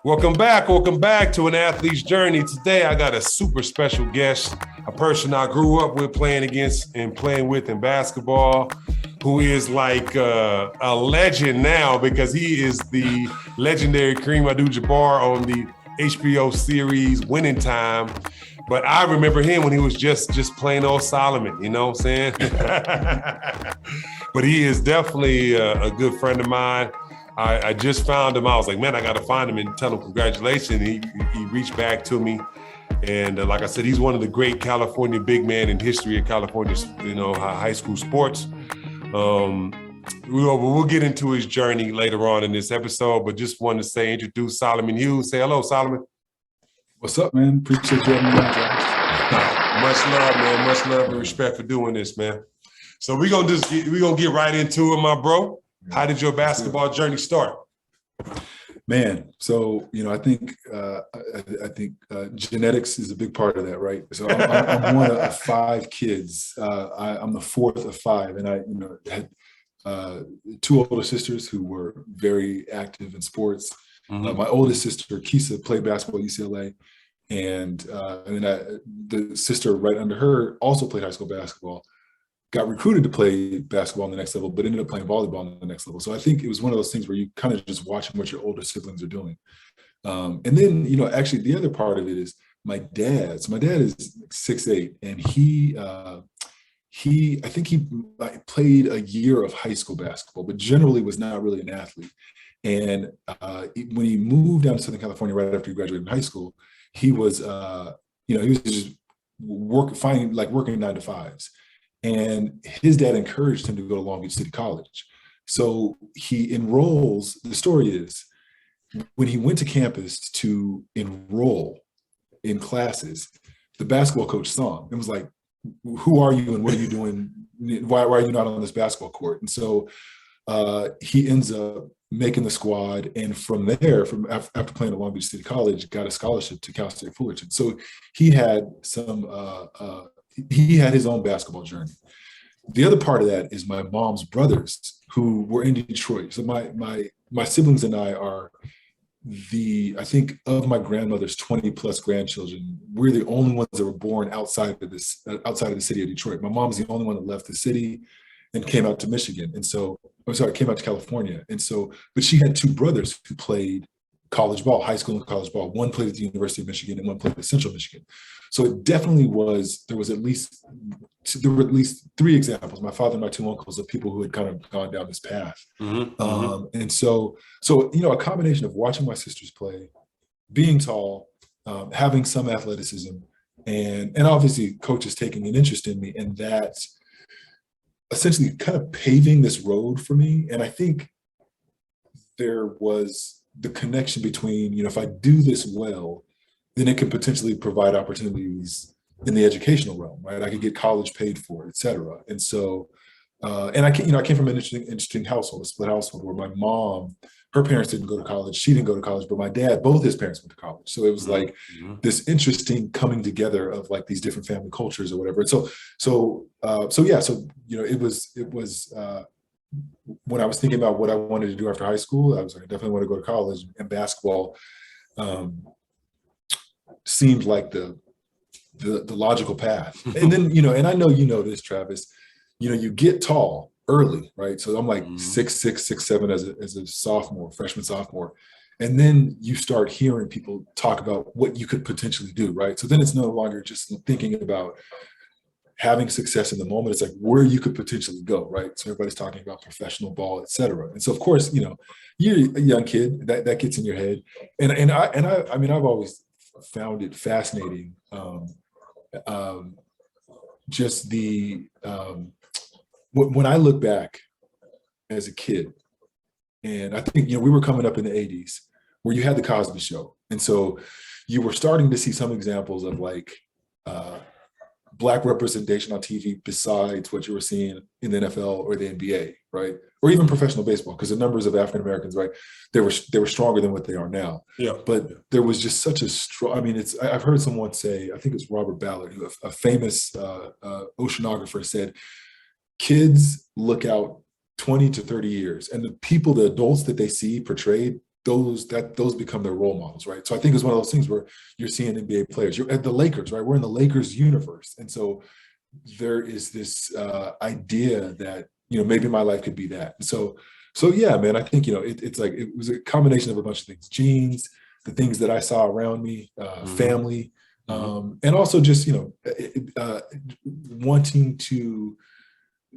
Welcome back to An Athlete's Journey. Today, I got a super special guest, a person I grew up with playing against and playing with in basketball, who is like a legend now because he is the legendary Kareem Abdul-Jabbar on the HBO series Winning Time. But I remember him when he was just plain old Solomon, you know what I'm saying? But he is definitely a good friend of mine. I just found him. I was like, man, I got to find him and tell him congratulations. He reached back to me. And like I said, he's one of the great California big men in history of California, high school sports. We'll get into his journey later on in this episode, but just wanted to introduce Solomon Hughes. Say hello, Solomon. What's up, man? Appreciate you having me on, Josh. Much love, man. Much love and respect for doing this, man. So we're gonna get right into it, my bro. How did your basketball journey start? Man, so I think genetics is a big part of that, right? So I'm one of five kids. I'm the fourth of five, and I had two older sisters who were very active in sports. Mm-hmm. My oldest sister, Kisa, played basketball at UCLA, and then the sister right under her also played high school basketball. Got recruited to play basketball on the next level, but ended up playing volleyball on the next level. So I think it was one of those things where you kind of just watching what your older siblings are doing. And then, actually the other part of it is my dad. So my dad is 6'8", and I think he played a year of high school basketball, but generally was not really an athlete. And when he moved down to Southern California right after he graduated in high school, he was, he was just working 9 to 5s. And his dad encouraged him to go to Long Beach City College. So he enrolls, the story is, when he went to campus to enroll in classes, the basketball coach saw him and was like, who are you and what are you doing? Why are you not on this basketball court? And so he ends up making the squad. And from there, after playing at Long Beach City College, got a scholarship to Cal State Fullerton. So he had he had his own basketball journey. The other part of that is my mom's brothers who were in Detroit. So my siblings and I are I think of my grandmother's 20 plus grandchildren, we're the only ones that were born outside of the city of Detroit. My mom's the only one that left the city and came out to Michigan. And so, came out to California. And so, but she had two brothers who played college ball, high school and college ball. One played at the University of Michigan and one played at Central Michigan. So it definitely there were at least 3 examples, my father and my 2 uncles, of people who had kind of gone down this path. Mm-hmm. And so, a combination of watching my sisters play, being tall, having some athleticism, and obviously coaches taking an interest in me, and that essentially kind of paving this road for me. And I think there was the connection between, if I do this well, then it can potentially provide opportunities in the educational realm, right? I could get college paid for, et cetera. And so, and I came from an interesting household, a split household, where my mom, her parents didn't go to college, she didn't go to college, but my dad, both his parents went to college. So it was like this interesting coming together of like these different family cultures or whatever. And it was when I was thinking about what I wanted to do after high school, I was like, I definitely want to go to college, and basketball seemed like the logical path. And then, and I know this, Travis, you get tall early, right? So I'm like 6'6", 6'7" as a freshman, sophomore. And then you start hearing people talk about what you could potentially do, right? So then it's no longer just thinking about having success in the moment. It's like where you could potentially go, right? So everybody's talking about professional ball, et cetera. And so, of course, you're a young kid, that gets in your head. And I've always found it fascinating, just when I look back as a kid, and I think we were coming up in the 80s where you had the Cosby Show, and so you were starting to see some examples of like Black representation on TV besides what you were seeing in the NFL or the NBA, right? Or even professional baseball, because the numbers of African Americans, right, they were stronger than what they are now. Yeah. But there was just such a strong. I've heard someone say, I think it's Robert Ballard, who a famous oceanographer, said, kids look out 20 to 30 years, and the adults that they see portrayed those become their role models, right? So I think it's one of those things where you're seeing NBA players. You're at the Lakers, right? We're in the Lakers universe, and so there is this idea that maybe my life could be that. So yeah, man, I think it's like it was a combination of a bunch of things: genes, the things that I saw around me, family, and also just wanting to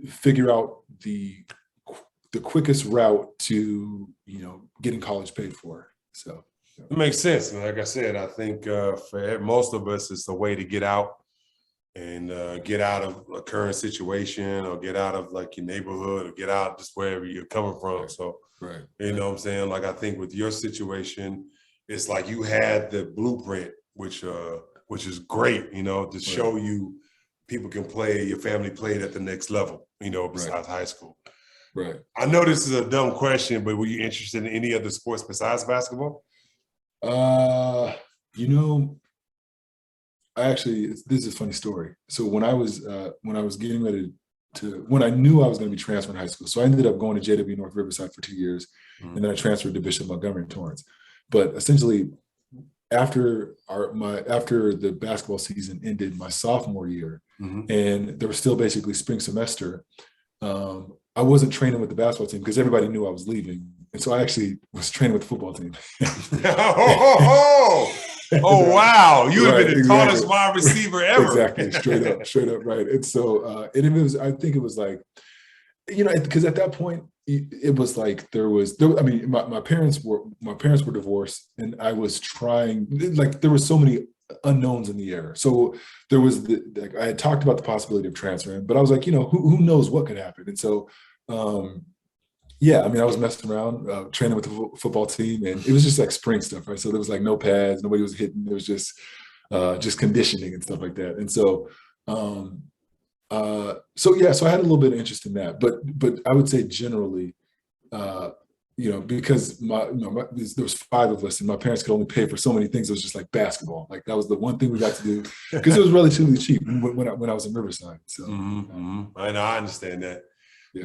figure out the quickest route to getting college paid for. So it makes sense. And like I said, I think for most of us, it's a way to get out and get out of a current situation, or get out of like your neighborhood, or get out just wherever you're coming from. So, you know what I'm saying? Like, I think with your situation, it's like you had the blueprint, which is great, to show you people can play, your family played at the next level, besides high school. Right. I know this is a dumb question, but were you interested in any other sports besides basketball? This is a funny story. So when I was getting ready when I knew I was going to be transferring high school, so I ended up going to JW North Riverside for 2 years, and then I transferred to Bishop Montgomery in Torrance. But essentially, after the basketball season ended my sophomore year, and there was still basically spring semester, I wasn't training with the basketball team because everybody knew I was leaving. And so I actually was training with the football team. Oh, wow. You have been the tallest wide receiver ever. Exactly. Straight up. Right. And so, I think it was like, because at that point, it was like my parents were divorced, and I was trying, like, there were so many unknowns in the air. So there was I had talked about the possibility of transferring, but I was like, who knows what could happen. And so, I was messing around, training with the football team, and it was just like spring stuff, right? So there was like no pads, nobody was hitting. It was just conditioning and stuff like that. And so, so I had a little bit of interest in that, but I would say generally, because there was 5 of us, and my parents could only pay for so many things. It was just like basketball. Like, that was the one thing we got to do because it was relatively cheap when I was in Riverside. So I know, I understand that. Yeah.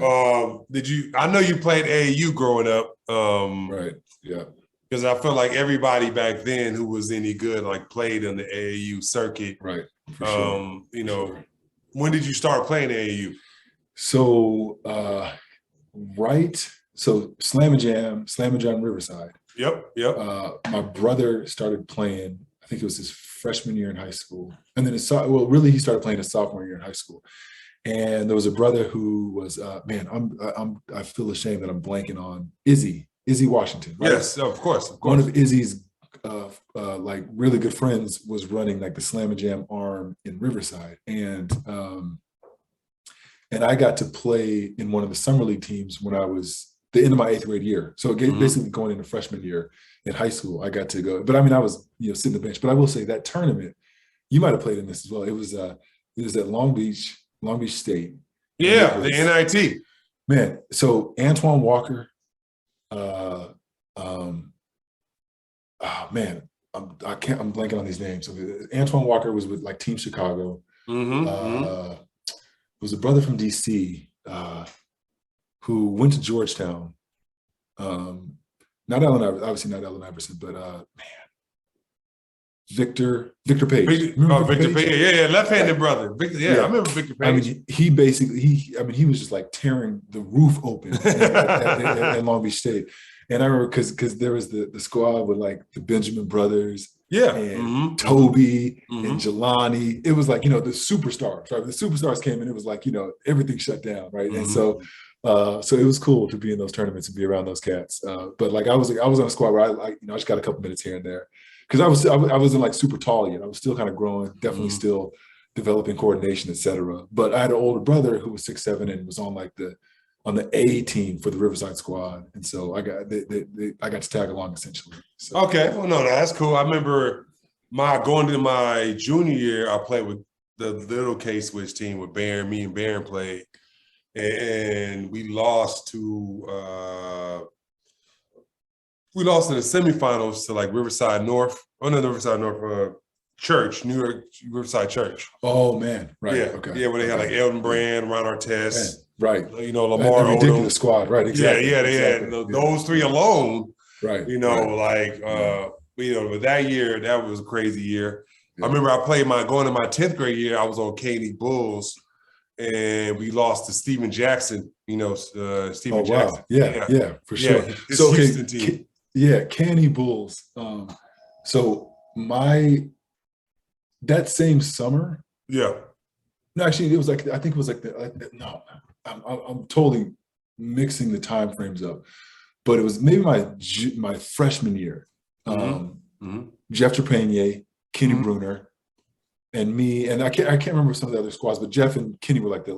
I know you played AAU growing up. Right. Yeah. Because I feel like everybody back then who was any good, like, played in the AAU circuit. Right. For sure. When did you start playing AAU? So, So Slam and Jam Riverside. Yep. My brother started playing, I think it was his freshman year in high school. And then he started playing his sophomore year in high school. And there was a brother who was, I feel ashamed that I'm blanking on Izzy Washington. Right? Yes, of course. One of Izzy's like really good friends was running like the Slam and Jam arm in Riverside. And I got to play in one of the summer league teams when I was the end of my 8th grade year. So basically going into freshman year in high school, I got to go. But I was sitting the bench. But I will say that tournament, you might have played in this as well. It was at Long Beach State. Yeah, the NIT. Man, so Antoine Walker, I'm blanking on these names. So Antoine Walker was with like Team Chicago. It was a brother from DC who went to Georgetown. Not Allen Iverson, obviously not Allen Iverson, but Victor Page. Victor Page. Yeah, left-handed brother. Victor, I remember Victor Page. He was just like tearing the roof open at Long Beach State. And I remember because there was the squad with like the Benjamin brothers, and Toby and Jelani. It was like, the superstars, right? The superstars came in, it was like, everything shut down, right? And so it was cool to be in those tournaments and be around those cats. But like I was on a squad where I just got a couple minutes here and there. Because I wasn't like super tall yet. I was still kind of growing, definitely still developing coordination, et cetera. But I had an older brother who was 6'7" and was on the A team for the Riverside squad, and so I got to tag along essentially. So. Okay, well, no, that's cool. I remember going into my junior year, I played with the little K-Switch team with Barron. Me and Barron played, and we lost to in the semifinals to like Riverside North. Oh no, Riverside North. Church, New York Riverside Church. Oh man, right? Yeah, okay. Yeah, where they had like Elton Brand, Ron Artest, right? Lamar Odom. Ridiculous squad, right? Exactly. Yeah, they had those 3 alone. Right. But that year, that was a crazy year. Yeah. I remember going to my 10th grade year, I was on Caney Bulls, and we lost to Steven Jackson, Steven Jackson. Wow. Yeah, for sure. His Houston team. Canny Bulls. So that same summer. Yeah. No, actually, it was like, I think it was like I'm totally mixing the time frames up, but it was maybe my freshman year. Jeff Trepanier, Kenny Bruner, and me, and I can't remember some of the other squads, but Jeff and Kenny were like the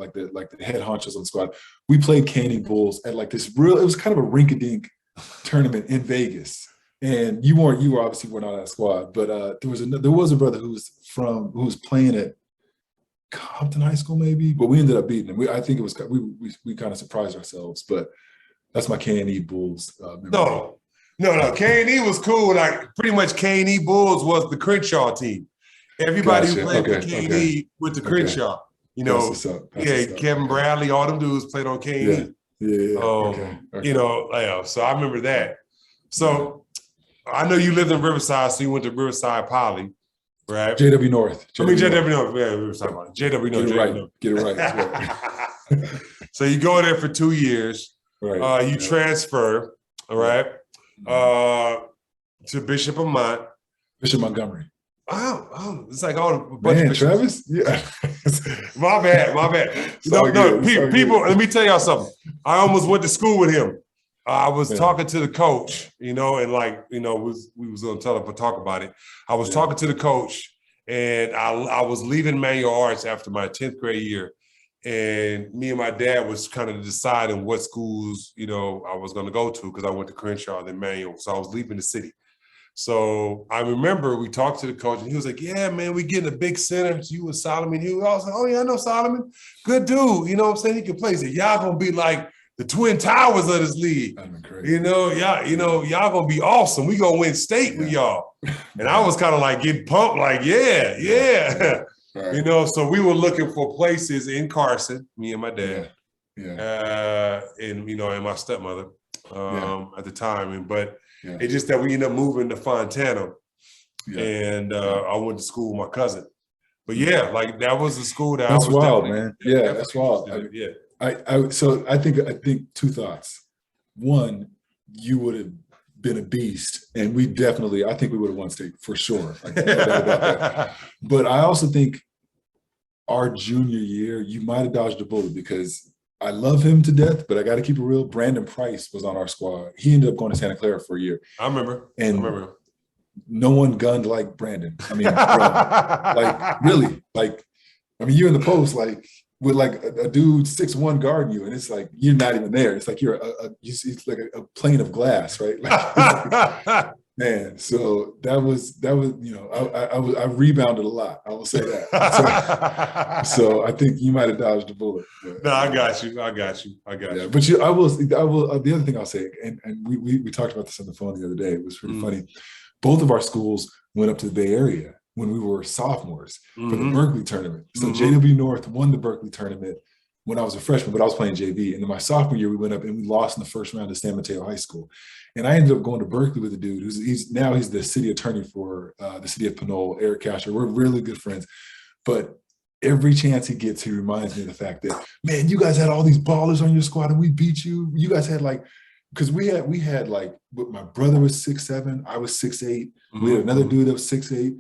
head honchos on the squad. We played Caney Bulls at like this it was kind of a rink-a-dink tournament in Vegas. And you obviously were not on that squad, but there was a brother who was playing at Compton High School maybe, but we ended up beating him. I think it was we kind of surprised ourselves, but that's my K&E Bulls. No, K&E was cool. Like pretty much K&E Bulls was the Crenshaw team. Everybody who played for K&E went to Crenshaw. Kevin Bradley, all them dudes played on K&E. So I remember that. So I know you lived in Riverside, so you went to Riverside Poly. Right. JW North. JW North. Yeah, we were talking about JW North. Get it right. So you go there for 2 years. Right. You transfer, all right, to Bishop Montgomery. Oh, it's like all the bunch of Travis. Yeah. my bad. People. Let me tell y'all something. I almost went to school with him. I was talking to the coach, and we was going to talk about it. I was talking to the coach, and I was leaving manual arts after my 10th grade year, and me and my dad was kind of deciding what schools, I was going to go to because I went to Crenshaw then manual, so I was leaving the city. So I remember we talked to the coach, and he was like, "Yeah, man, we getting a big center. So you with Solomon Hughes." I was like, "Oh yeah, I know Solomon. Good dude. You know what I'm saying? He can play." He said, "Y'all gonna be like the Twin Towers of this league. Y'all gonna be awesome. We gonna win state with y'all." And I was kind of like getting pumped, like, yeah. Right. So we were looking for places in Carson, me and my dad, and my stepmother at the time. But it's just that we ended up moving to Fontana, and I went to school with my cousin. But like that was the school that that's I was wild, man. Yeah, that's wild. I think two thoughts. One, you would have been a beast, and I think we would have won state for sure. Like, no doubt about that. But I also think our junior year, you might have dodged a bullet because I love him to death, but I got to keep it real. Brandon Price was on our squad. He ended up going to Santa Clara for a year. I remember. No one gunned like Brandon. I mean, like really, you're in the post, like, with like a dude 6'1" guarding you, and it's like you're not even there. It's like you're it's like a plane of glass, right? Like, man. So that was I rebounded a lot. I will say that. So I think you might have dodged a bullet. But, no, I got you. But I will. The other thing I'll say, and we talked about this on the phone the other day. It was pretty funny. Both of our schools went up to the Bay Area when we were sophomores for the Berkeley tournament. So JW North won the Berkeley tournament when I was a freshman, but I was playing JV. And in my sophomore year, we went up and we lost in the first round to San Mateo High School. And I ended up going to Berkeley with a dude he's the city attorney for the city of Pinole, Eric Casher. We're really good friends. But every chance he gets, he reminds me of the fact that, man, you guys had all these ballers on your squad and we beat you. You guys had because we had my brother was 6'7", I was 6'8". We had another dude that was 6'8".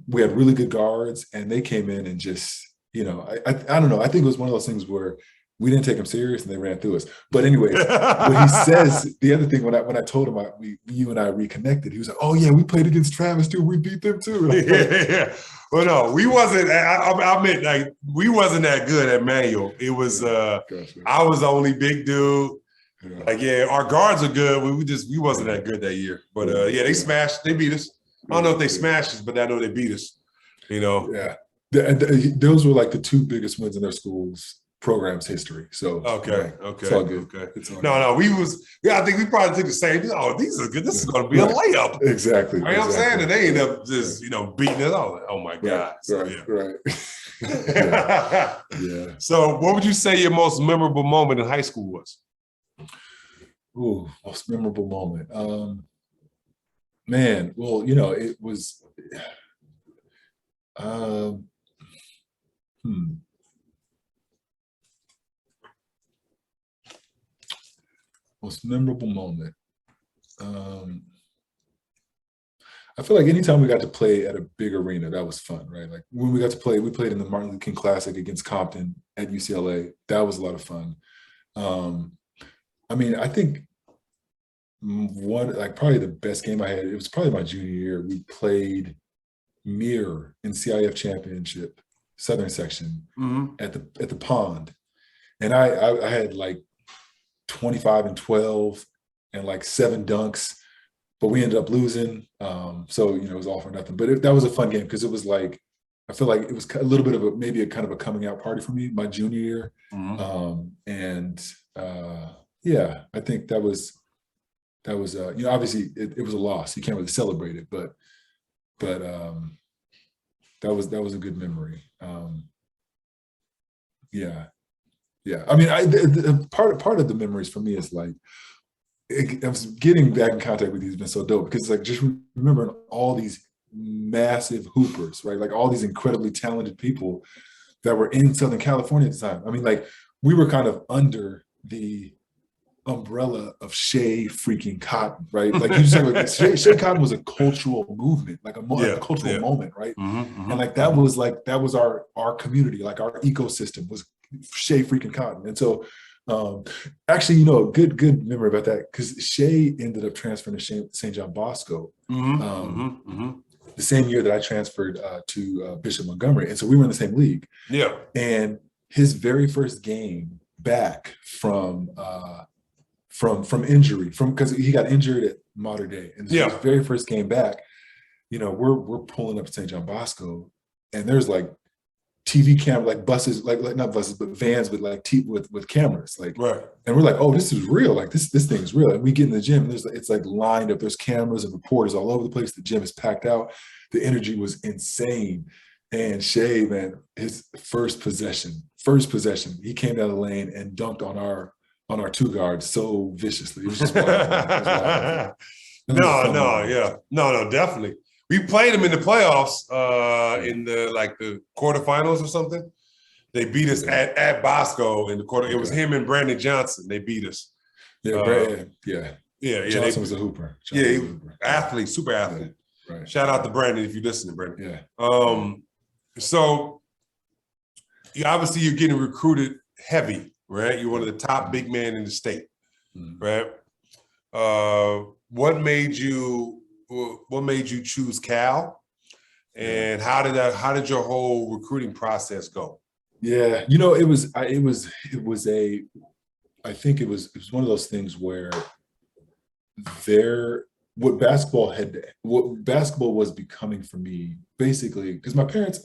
We had really good guards, and they came in and just, I don't know. I think it was one of those things where we didn't take them serious and they ran through us. But anyways, what he says, the other thing when I told him you and I reconnected, he was like, "Oh yeah, we played against Travis too. We beat them too." Yeah. Well, no, we wasn't. I meant like we wasn't that good at manual. It was. I was the only big dude. Our guards are good. We wasn't that good that year. But they smashed. They beat us. I don't know if they smashed us, but I know they beat us. Yeah. Those were like the two biggest wins in their school's program's history. So okay. It's all good. Okay. No, I think we probably took the same. Oh, these are good. This is going to be a layup. Exactly. You know what I'm saying? And they end up just beating us. Like, oh my God. Right. Yeah. So, what would you say your most memorable moment in high school was? Ooh, most memorable moment. Man, well, you know, it was. Um, hmm, most memorable moment. Um, I feel like anytime we got to play at a big arena, that was fun, right? Like when we got to play, we played in the Martin Luther King Classic against Compton at UCLA. That was a lot of fun. Um, I mean, I think one, like probably the best game I had, it was probably my junior year. We played Mirror in CIF Championship, Southern Section Mm-hmm. at the pond. And I had like 25 and 12 and like 7 dunks, but we ended up losing. So, you know, it was all for nothing. But that was a fun game because it was like, I feel like it was a little bit of maybe a kind of a coming out party for me, my junior year. Mm-hmm. And yeah, I think you know, obviously it was a loss. You can't really celebrate it, but that was a good memory. Yeah. Yeah. I mean, part of the memories for me is like, I was getting back in contact with you has been so dope because like just remembering all these massive hoopers, right? Like all these incredibly talented people that were in Southern California at the time. I mean, like we were kind of under the umbrella of Shea freaking Cotton, right? Like you just talk about Shea Cotton was a cultural movement, like a Yeah, cultural yeah. moment, right? Mm-hmm, And mm-hmm. like that was our community, like our ecosystem was Shea freaking Cotton. And so actually, you know, a good memory about that because Shea ended up transferring to St. John Bosco Mm-hmm, um, mm-hmm, mm-hmm. the same year that I transferred to Bishop Montgomery. And so we were in the same league. Yeah. And his very first game back from injury, from because he got injured at Mater Dei, and so his Yeah. very first game back, you know, we're pulling up to St. John Bosco, and there's like TV camera, like buses, like not buses, but vans with like with cameras, like, Right. and we're like, oh, this is real, like this thing is real. And we get in the gym, and it's like lined up, there's cameras and reporters all over the place. The gym is packed out. The energy was insane. And Shea, man, his first possession, he came down the lane and dunked on our two guards so viciously. It was just wild, man. It was wild. That was a No, fun no, moment. yeah. No, definitely. We played them in the playoffs Yeah. in the quarterfinals or something. They beat us Okay. at Bosco in the quarter. It was Okay. him and Brandon Johnson. They beat us. Yeah, Uh, yeah. yeah. Johnson was a hooper. Yeah, Johnson he was a was hooper. athlete, super Yeah. athlete. Right. Shout out to Brandon if you're listening, Brandon. Yeah. So obviously you're getting recruited heavy, right? You're one of the top big men in the state, right? What made you choose Cal, and how did your whole recruiting process go? Yeah, you know, I think it was one of those things where there what basketball was becoming for me basically because my parents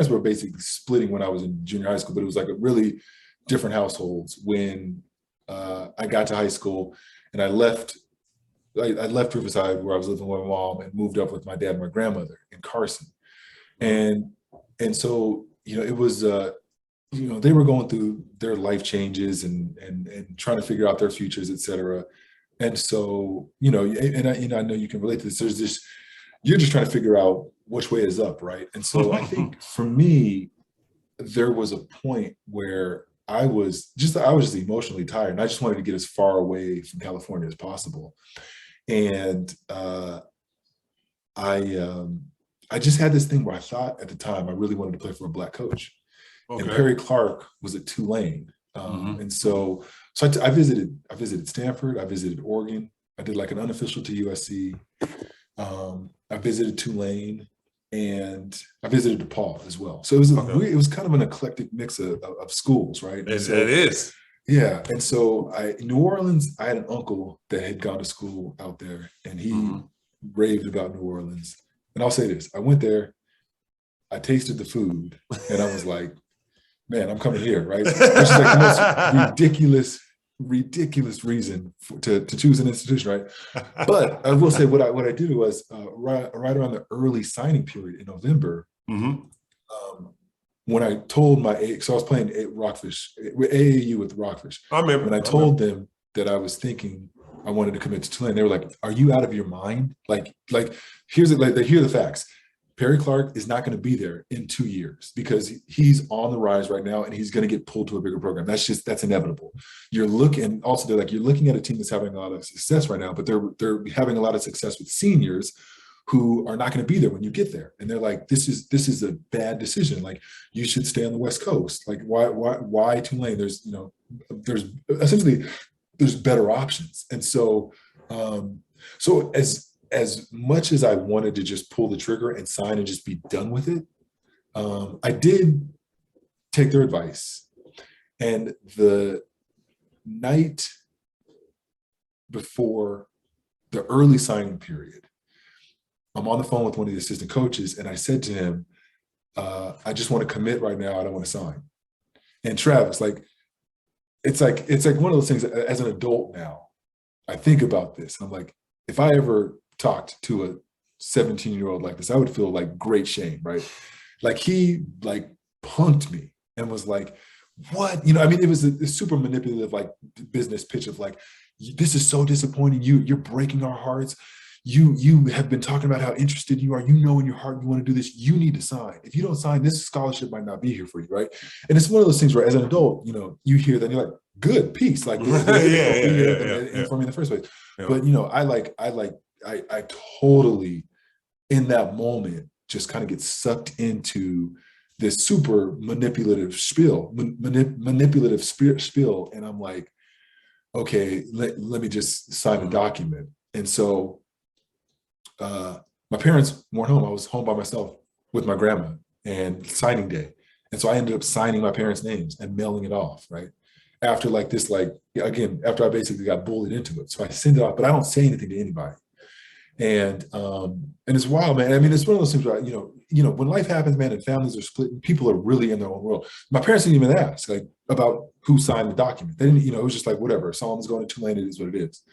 were basically splitting when I was in junior high school, but it was like a really different households when I got to high school and I left Riverside where I was living with my mom and moved up with my dad and my grandmother in Carson. And so, you know, it was you know, they were going through their life changes and trying to figure out their futures, et cetera. And so, you know, I know you can relate to this. There's this, you're just trying to figure out which way is up, right? And so I think for me, there was a point where I was just emotionally tired and I just wanted to get as far away from California as possible. And I just had this thing where I thought at the time I really wanted to play for a Black coach. Okay. And Perry Clark was at Tulane. And so I visited Stanford, I visited Oregon, I did like an unofficial to USC. I visited Tulane, and I visited DePaul as well. So it was kind of an eclectic mix of schools, right? And so It is. yeah, and so New Orleans, I had an uncle that had gone to school out there, and he raved about New Orleans. And I'll say this: I went there, I tasted the food, and I was like, man, I'm coming here, right? Which is like the most ridiculous reason to choose an institution, right? But I will say what I did was right around the early signing period in November, when I told so I was playing Rockfish, AAU with Rockfish. I remember. When I told them that I was thinking I wanted to commit to Tulane. They were like, "Are you out of your mind? Here's it. Like, here are the facts. Perry Clark is not going to be there in 2 years because he's on the rise right now, and he's going to get pulled to a bigger program. That's inevitable. You're looking also they're like you're looking at a team that's having a lot of success right now, but they're having a lot of success with seniors who are not going to be there when you get there. And they're like, this is a bad decision. Like, you should stay on the West Coast. Like, why Tulane? There's essentially there's better options. And so, so as much as I wanted to just pull the trigger and sign and just be done with it, I did take their advice. And the night before the early signing period, I'm on the phone with one of the assistant coaches, and I said to him, I just want to commit right now. I don't want to sign. And Travis, it's like one of those things. As an adult now, I think about this. I'm like, if I ever talked to a 17-year-old like this, I would feel like great shame, right? Like, he punked me and was like, what? I mean, it was a super manipulative business pitch of like, this is so disappointing. You're breaking our hearts. You have been talking about how interested you are. You know in your heart you want to do this. You need to sign. If you don't sign, this scholarship might not be here for you, right? And it's one of those things where, as an adult, you hear that and you're like, good, peace. Like, and for me in the first place. Yeah. But I totally, in that moment, just kind of get sucked into this super manipulative spiel, and I'm like, okay, let me just sign a document. And so my parents weren't home. I was home by myself with my grandma and signing day. And so I ended up signing my parents' names and mailing it off, right? After after I basically got bullied into it. So I send it off, but I don't say anything to anybody. And it's wild, man. I mean, it's one of those things where, when life happens, man, and families are split, people are really in their own world. My parents didn't even ask about who signed the document. They didn't, it was just like, whatever. Solomon's going to Tulane, it is what it is.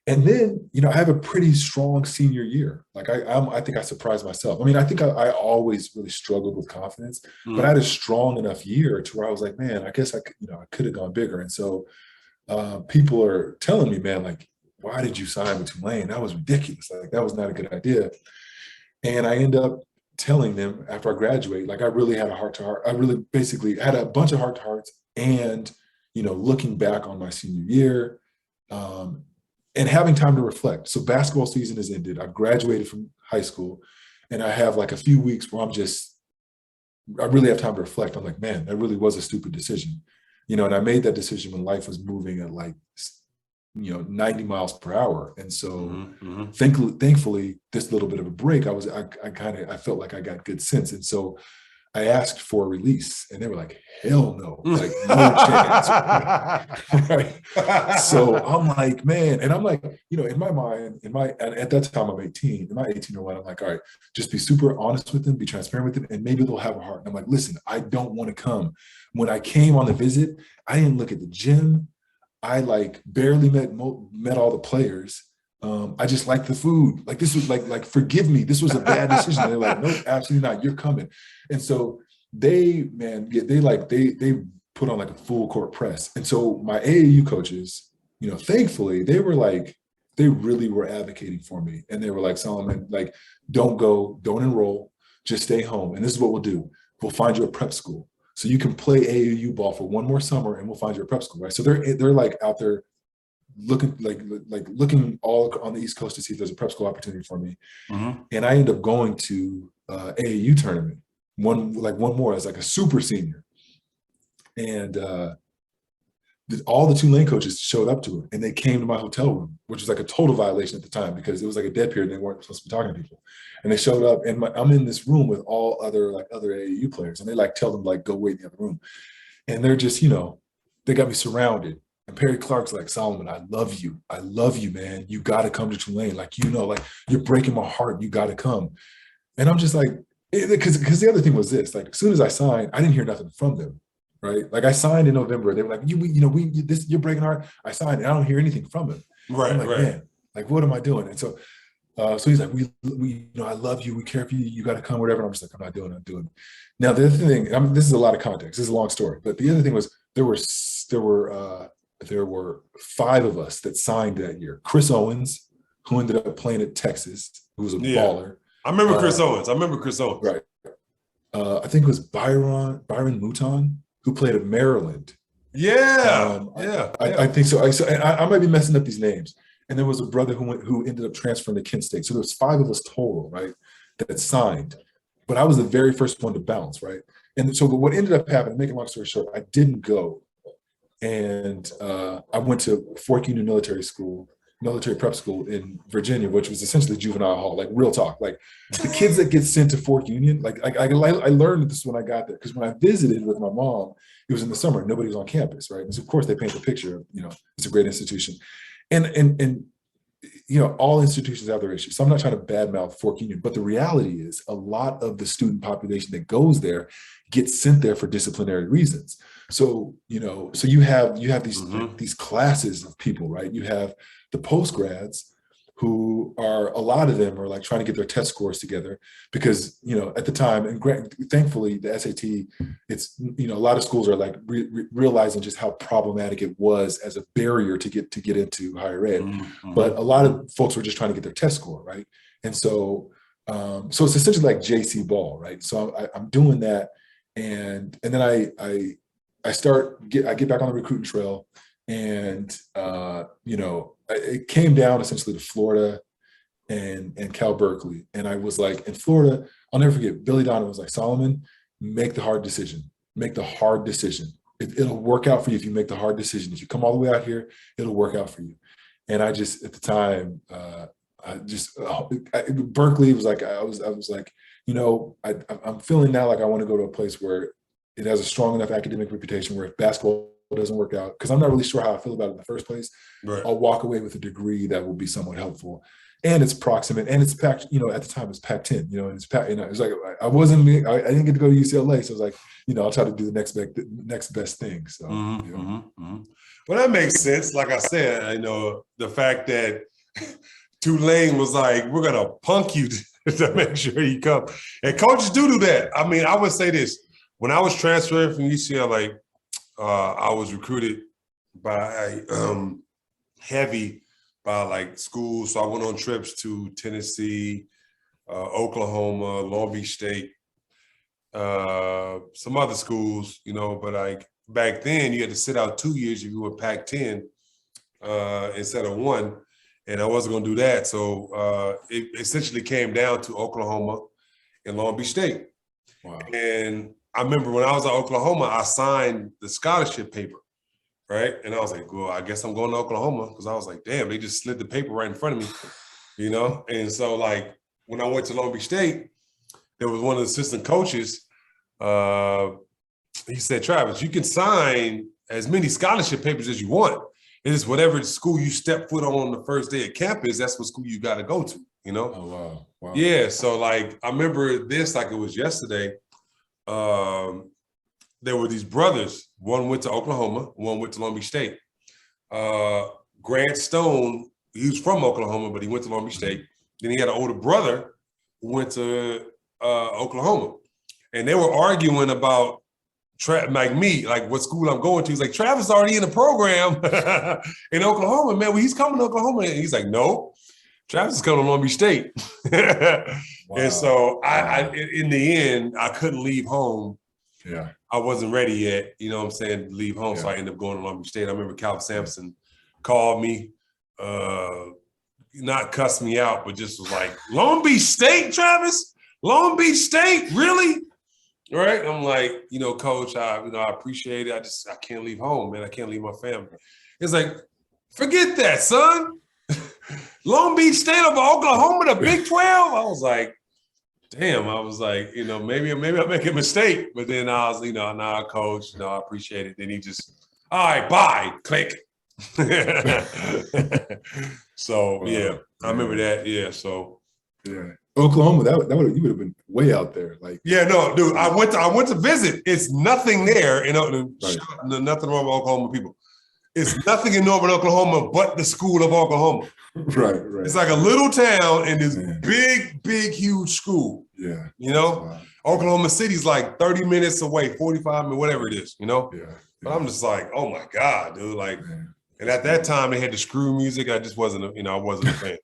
And then, I have a pretty strong senior year. I think I surprised myself. I mean, I think I always really struggled with confidence, but I had a strong enough year to where I was like, man, I guess I could have gone bigger. And so people are telling me, man, like, why did you sign with Tulane? That was ridiculous. Like, that was not a good idea. And I end up telling them after I graduate, I really had a heart-to-heart. I really basically had a bunch of heart-to-hearts, and, looking back on my senior year, and having time to reflect. So basketball season has ended. I graduated from high school, and I have a few weeks where I really have time to reflect. I'm like, man, that really was a stupid decision. And I made that decision when life was moving at 90 miles per hour. And so thankfully, this little bit of a break, I felt like I got good sense. And so I asked for a release, and they were like, hell no, like, no chance. Right? So I'm like, man, and I'm like, in my mind, at that time I'm 18, in my 18-year-old, I'm like, all right, just be super honest with them, be transparent with them, and maybe they'll have a heart. And I'm like, listen, I don't want to come. When I came on the visit, I didn't look at the gym. I barely met all the players. I just liked the food. This was forgive me. This was a bad decision. They're like, nope, absolutely not. You're coming. And so they put on a full court press. And so my AAU coaches, thankfully they really were advocating for me. And they were like, Solomon, don't go, don't enroll, just stay home. And this is what we'll do. We'll find you a prep school. So you can play AAU ball for one more summer, and we'll find you a prep school, right? So they're out there looking all on the East Coast to see if there's a prep school opportunity for me. And I ended up going to AAU tournament, one more as a super senior. And all the Tulane coaches showed up to it, and they came to my hotel room, which was a total violation at the time because it was a dead period and they weren't supposed to be talking to people. And they showed up, and I'm in this room with all other AAU players, and they tell them go wait in the other room. And they're just, they got me surrounded. And Perry Clark's like, Solomon, I love you, man. You got to come to Tulane. You're breaking my heart. You got to come. And I'm just because the other thing was this, as soon as I signed, I didn't hear nothing from them, right? I signed in November. They were like, you're breaking heart. I signed, and I don't hear anything from them. Right, I'm man, what am I doing? And so he's like, we I love you. We care for you. You got to come, whatever. And I'm just like, I'm not doing it. Now, the other thing, this is a lot of context. This is a long story. But the other thing was there were there were 5 of us that signed that year. Chris Owens, who ended up playing at Texas, who was a baller. I remember Chris Owens. Right. I think it was Byron Mouton, who played at Maryland. I think so. I might be messing up these names. And there was a brother who ended up transferring to Kent State. So there was 5 of us total, right, that signed. But I was the very first one to bounce, right? And so what ended up happening, make a long story short, I didn't go. And I went to Fork Union military prep school in Virginia, which was essentially juvenile hall, like real talk. Like the kids that get sent to Fork Union, like I learned this when I got there, because when I visited with my mom, it was in the summer, nobody was on campus, right? And so of course they paint the picture of, it's a great institution. And all institutions have their issues. So I'm not trying to badmouth Fork Union, but the reality is a lot of the student population that goes there gets sent there for disciplinary reasons. So, so you have these classes of people, right? You have the post-grads who are, a lot of them are like trying to get their test scores together because, at the time, and thankfully the SAT, it's, a lot of schools are like realizing just how problematic it was as a barrier to get into higher ed. But a lot of folks were just trying to get their test score, right? And so, so it's essentially like JC ball, right? So I'm doing that. And then I get back on the recruiting trail, and it came down essentially to Florida and Cal Berkeley. And I was like, in Florida, I'll never forget, Billy Donovan was like, Solomon, make the hard decision. Make the hard decision. It'll work out for you if you make the hard decision. If you come all the way out here, it'll work out for you. And I just, at the time, Berkeley was like, I was like, I'm feeling now like I want to go to a place where it has a strong enough academic reputation where if basketball doesn't work out, because I'm not really sure how I feel about it in the first place, right, I'll walk away with a degree that will be somewhat helpful. And it's proximate, and it's packed, at the time it's Pac-10, and it's packed, it's like, I didn't get to go to UCLA. So I was like, I'll try to do the next best thing. So, Well, that makes sense. Like I said, the fact that Tulane was like, we're going to punk you to make sure you come. And coaches do that. I mean, I would say this. When I was transferring from UCLA, I was recruited by heavy by like schools. So I went on trips to Tennessee, Oklahoma, Long Beach State, some other schools, but like back then you had to sit out 2 years if you were Pac-10 instead of 1. And I wasn't going to do that. So it essentially came down to Oklahoma and Long Beach State. Wow. And I remember when I was at Oklahoma, I signed the scholarship paper, right? And I was like, well, I guess I'm going to Oklahoma, because I was like, damn, they just slid the paper right in front of me, And so, like, when I went to Long Beach State, there was one of the assistant coaches. He said, Travis, you can sign as many scholarship papers as you want. It is whatever school you step foot on the first day at campus, that's what school you got to go to, Oh, wow. Yeah, so, like, I remember this like it was yesterday. There were these brothers. One went to Oklahoma, one went to Long Beach State. Grant Stone, he was from Oklahoma, but he went to Long Beach State. Then he had an older brother who went to Oklahoma. And they were arguing about, like me, like what school I'm going to. He's like, Travis is already in the program in Oklahoma, man. Well, he's coming to Oklahoma. And he's like, no, Travis is coming to Long Beach State. Wow. And so I, in the end, I couldn't leave home. Yeah. I wasn't ready yet, to leave home. Yeah. So I ended up going to Long Beach State. I remember Cal Sampson called me, not cussed me out, but just was like, Long Beach State, Travis? Long Beach State? Really? Right? I'm like, coach, I appreciate it. I can't leave home, man. I can't leave my family. It's like, forget that, son. Long Beach State of Oklahoma, the Big 12? I was like, damn, maybe I make a mistake. But then I was, nah, coach, I appreciate it. Then he just, all right, bye, click. So, yeah, I remember that. Yeah, so. Yeah. Oklahoma, you would have been way out there. Like, yeah, no, dude, I went to visit. It's nothing there, nothing wrong with Oklahoma people. It's nothing in northern Oklahoma but the school of Oklahoma. Right. It's like a little town and this big, huge school. Yeah. Oklahoma City's like 30 minutes away, 45 minutes, whatever it is, you know? Yeah. But I'm just like, oh my God, dude. Like, Man. and at that time they had the screw music. I just wasn't, I wasn't a fan.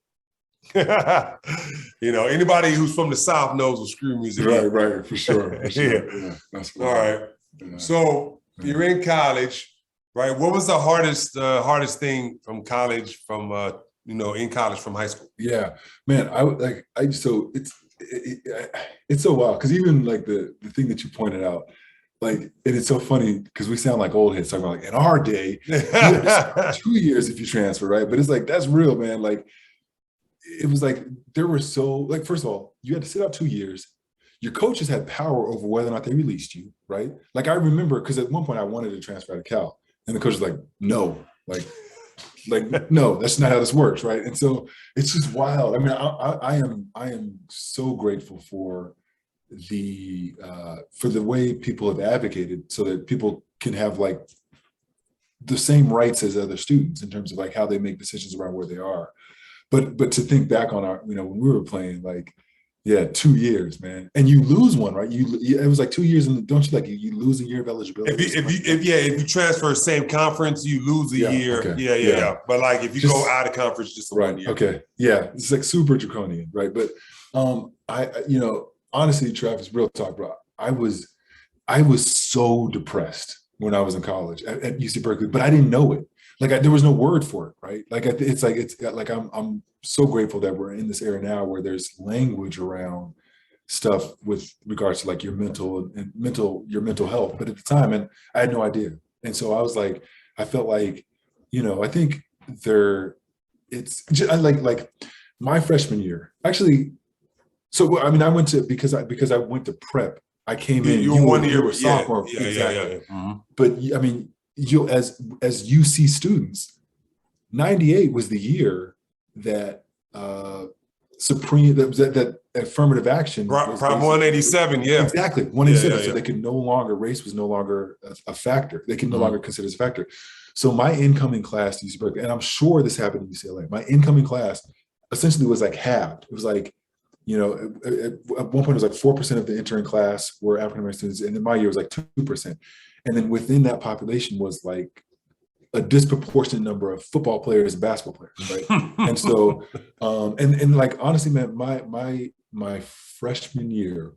Anybody who's from the South knows what screw music is. Right, for sure. Yeah. That's All right. Yeah. So you're in college, right? What was the hardest thing from college, in college from high school? Yeah, man. So it's so wild because even like the thing that you pointed out, like, and it's so funny because we sound like old heads talking about like in our day, you had to 2 years if you transfer, right? But it's like that's real, man. Like it was like there were so like first of all, you had to sit out 2 years. Your coaches had power over whether or not they released you, right? Like I remember because at one point I wanted to transfer to Cal, and the coach was like, "No, like no, that's not how this works," right? And so it's just wild. I mean, I am so grateful for the way people have advocated so that people can have like the same rights as other students in terms of like how they make decisions around where they are. But to think back on our, when we were playing, like, yeah, 2 years, man, and you lose one, right? It was like 2 years, and don't you like you lose a year of eligibility? If you transfer same conference, you lose a year. Okay. Yeah. But like if you go out of conference, just right. 1 year. Okay. Yeah, it's like super draconian, right? But honestly, Travis, real talk, bro. I was so depressed when I was in college at UC Berkeley, but I didn't know it. Like there was no word for it, right? Like it's like I'm so grateful that we're in this era now where there's language around stuff with regards to like your mental health. But at the time, and I had no idea, and so I was like, I felt like, I think it's just, like my freshman year actually. So I mean, I went to because I went to prep. I came in. You were 1 year. You were sophomore, yeah, exactly. Yeah. Mm-hmm. But I mean, as UC students, 98 was the year that that affirmative action. Prop 187, yeah. Exactly, 187. So they could no longer, race was no longer a factor. They could no longer consider as a factor. So my incoming class to UC Berkeley, and I'm sure this happened in UCLA, my incoming class essentially was like halved. It was like, at one point it was like 4% of the entering class were African-American students, and then my year was like 2%. And then within that population was like a disproportionate number of football players and basketball players, right? And so, and like honestly, man, my freshman year,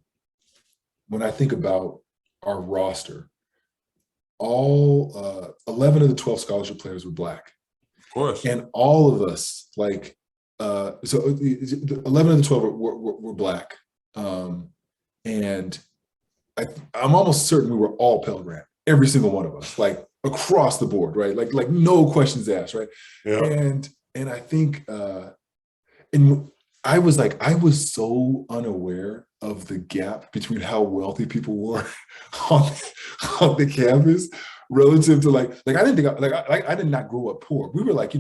when I think about our roster, all 11 of the 12 scholarship players were Black. Of course. And all of us, like, so 11 of the 12 were Black. And I'm almost certain we were all Pell Grant, every single one of us, like across the board, right? Like no questions asked, right? Yeah. And I think, and I was so unaware of the gap between how wealthy people were on the campus relative to like I didn't think I did not grow up poor. We were like,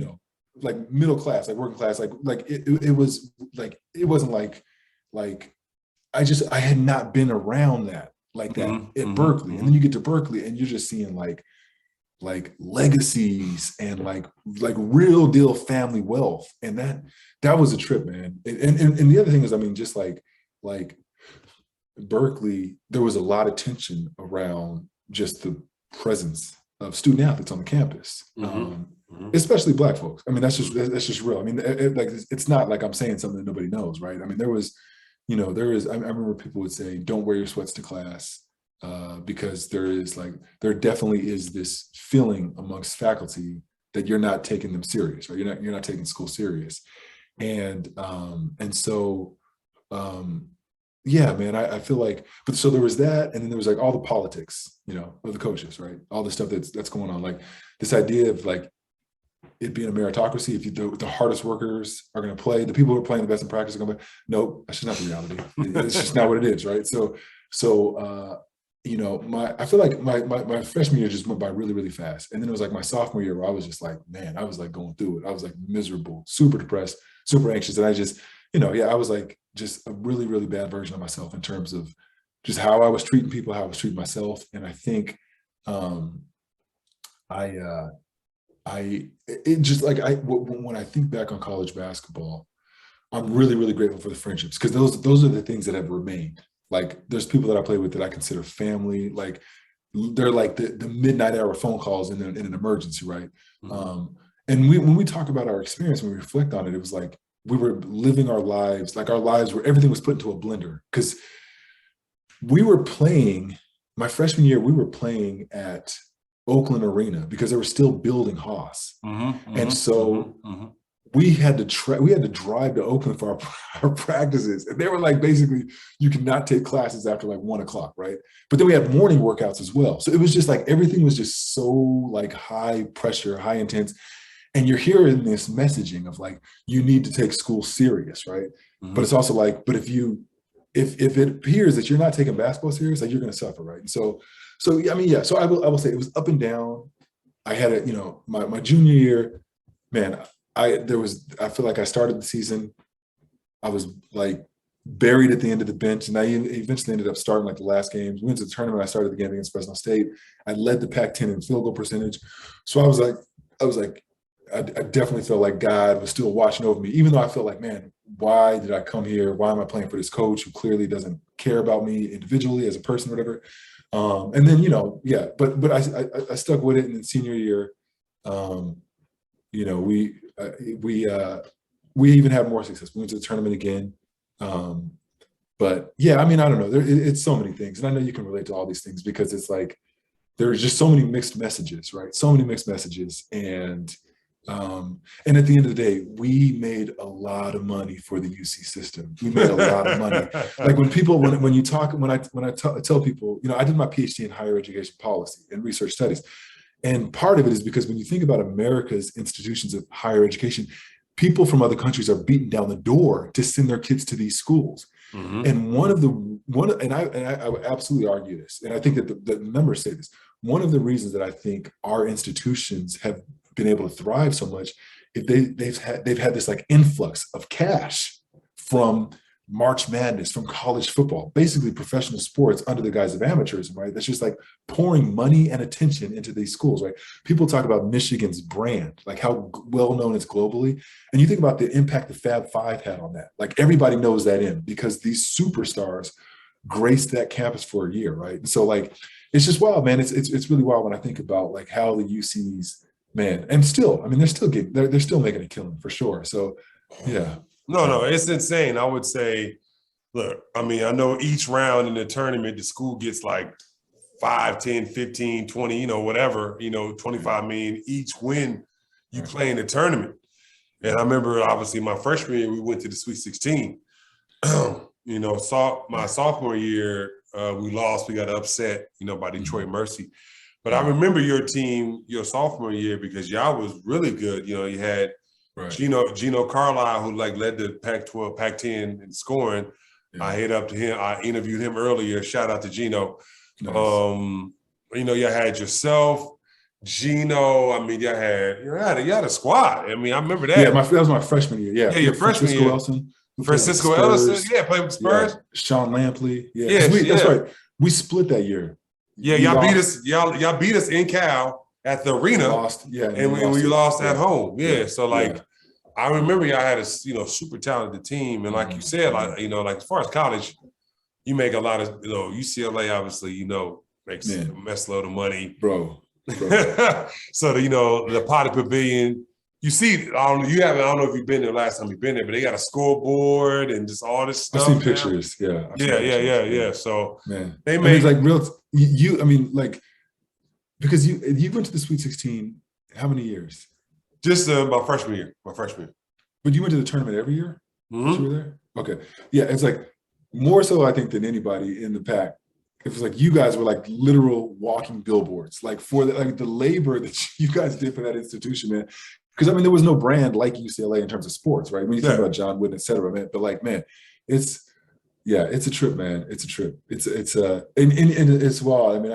like middle class, like working class, like it was like, it wasn't like I had not been around that like that at Berkeley. And then you get to Berkeley and you're just seeing like legacies and like real deal family wealth. And that was a trip, man. And the other thing is, I mean, just like Berkeley, there was a lot of tension around just the presence of student athletes on the campus. Especially Black folks. I mean, that's just real. I mean, it's not like I'm saying something that nobody knows, right? I mean, there is. I remember people would say, "Don't wear your sweats to class," because there definitely is this feeling amongst faculty that you're not taking them serious, right? You're not taking school serious, and so. Yeah, man, I feel like, but so there was that, and then there was like all the politics, of the coaches, right? All the stuff that's going on, like this idea of like it being a meritocracy. If the hardest workers are going to play, the people who are playing the best in practice are going to play. No, that's just not the reality. It's just not what it is, right? So I feel like my freshman year just went by really, really fast, and then it was like my sophomore year where I was just like, man, I was like going through it. I was like miserable, super depressed, super anxious, and I just, I was like just a really, really bad version of myself in terms of just how I was treating people, how I was treating myself. And I think when I think back on college basketball, I'm really, really grateful for the friendships, because those are the things that have remained. Like there's people that I play with that I consider family. Like they're like the midnight hour phone calls in an emergency, right? And when we talk about our experience, when we reflect on it, it was like we were living our lives, like our lives where everything was put into a blender. Because we were playing, my freshman year, we were playing at Oakland Arena because they were still building Haas. And so we had to drive to Oakland for our practices. And they were like, basically, you cannot take classes after like 1 o'clock, right? But then we had morning workouts as well. So it was just like, everything was just so like high pressure, high intense. And you're hearing this messaging of like, you need to take school serious, right? But it's also like, but if it appears that you're not taking basketball serious, like you're going to suffer, right? And so I mean, yeah. So I will say it was up and down. I had a, my junior year, man. I feel like I started the season, I was like buried at the end of the bench, and I eventually ended up starting like the last games. We went to the tournament. I started the game against Fresno State. I led the Pac-10 in field goal percentage. So I was like, I definitely felt like God was still watching over me, even though I felt like, man, why did I come here? Why am I playing for this coach who clearly doesn't care about me individually as a person or whatever? And then, but I stuck with it. And then senior year, we even had more success. We went to the tournament again. But yeah, I mean, I don't know. It's so many things. And I know you can relate to all these things because it's like, there's just so many mixed messages, right? So many mixed messages. And at the end of the day, we made a lot of money for the UC system. We made a lot of money. Like when I tell people, I did my PhD in higher education policy and research studies. And part of it is because when you think about America's institutions of higher education, people from other countries are beating down the door to send their kids to these schools. And I would absolutely argue this, and I think that the numbers say this. One of the reasons that I think our institutions have been able to thrive so much is they've had this like influx of cash from March Madness, from college football, basically professional sports under the guise of amateurism, right? That's just like pouring money and attention into these schools, right? People talk about Michigan's brand, like how well known it's globally. And you think about the impact the Fab Five had on that. Like everybody knows that because these superstars graced that campus for a year, right? And so like, it's just wild, man. It's really wild when I think about like how the UCs, man, and still, I mean, they're still making a killing for sure. So yeah. No, it's insane. I would say, look, I mean, I know each round in the tournament, the school gets like 5, 10, 15, 20, whatever, 25 million each win you play in the tournament. And I remember, obviously, my freshman year, we went to the Sweet 16. My sophomore year, we lost. We got upset, by Detroit Mercy. But I remember your team, your sophomore year, because y'all was really good. You had Gino Carlisle, who like led the Pac-12, Pac-10 in scoring. Yeah. I hit up to him. I interviewed him earlier. Shout out to Gino. Nice. You had yourself, Gino. I mean, you had a squad. I mean, I remember that. Yeah, that was my freshman year. Yeah, your freshman year. Francisco Ellison. Yeah, played with Spurs. Yeah. Sean Lampley. Yeah, that's right. We split that year. Yeah, y'all beat us. Y'all beat us in Cal at the arena. And we lost at home. Yeah. So I remember y'all had a super talented team, and like you said, like as far as college, you make a lot of UCLA obviously makes a mess load of money, bro. So the Potter Pavilion, you see, I don't know if you've been there last time you've been there, but they got a scoreboard and just all this stuff. I've seen pictures. Yeah. Yeah. So they make like real. I mean, like because you went to the Sweet 16. How many years? Just my freshman year. But you went to the tournament every year? Mm-hmm. You were there? Okay. Yeah, it's like more so, I think, than anybody in the pack. It was like you guys were like literal walking billboards, like for the labor that you guys did for that institution, man. Because I mean, there was no brand like UCLA in terms of sports, right? When you think about John Wooden, et cetera, man. But like, man, it's a trip, man. It's a trip. It's and it's wild. I mean,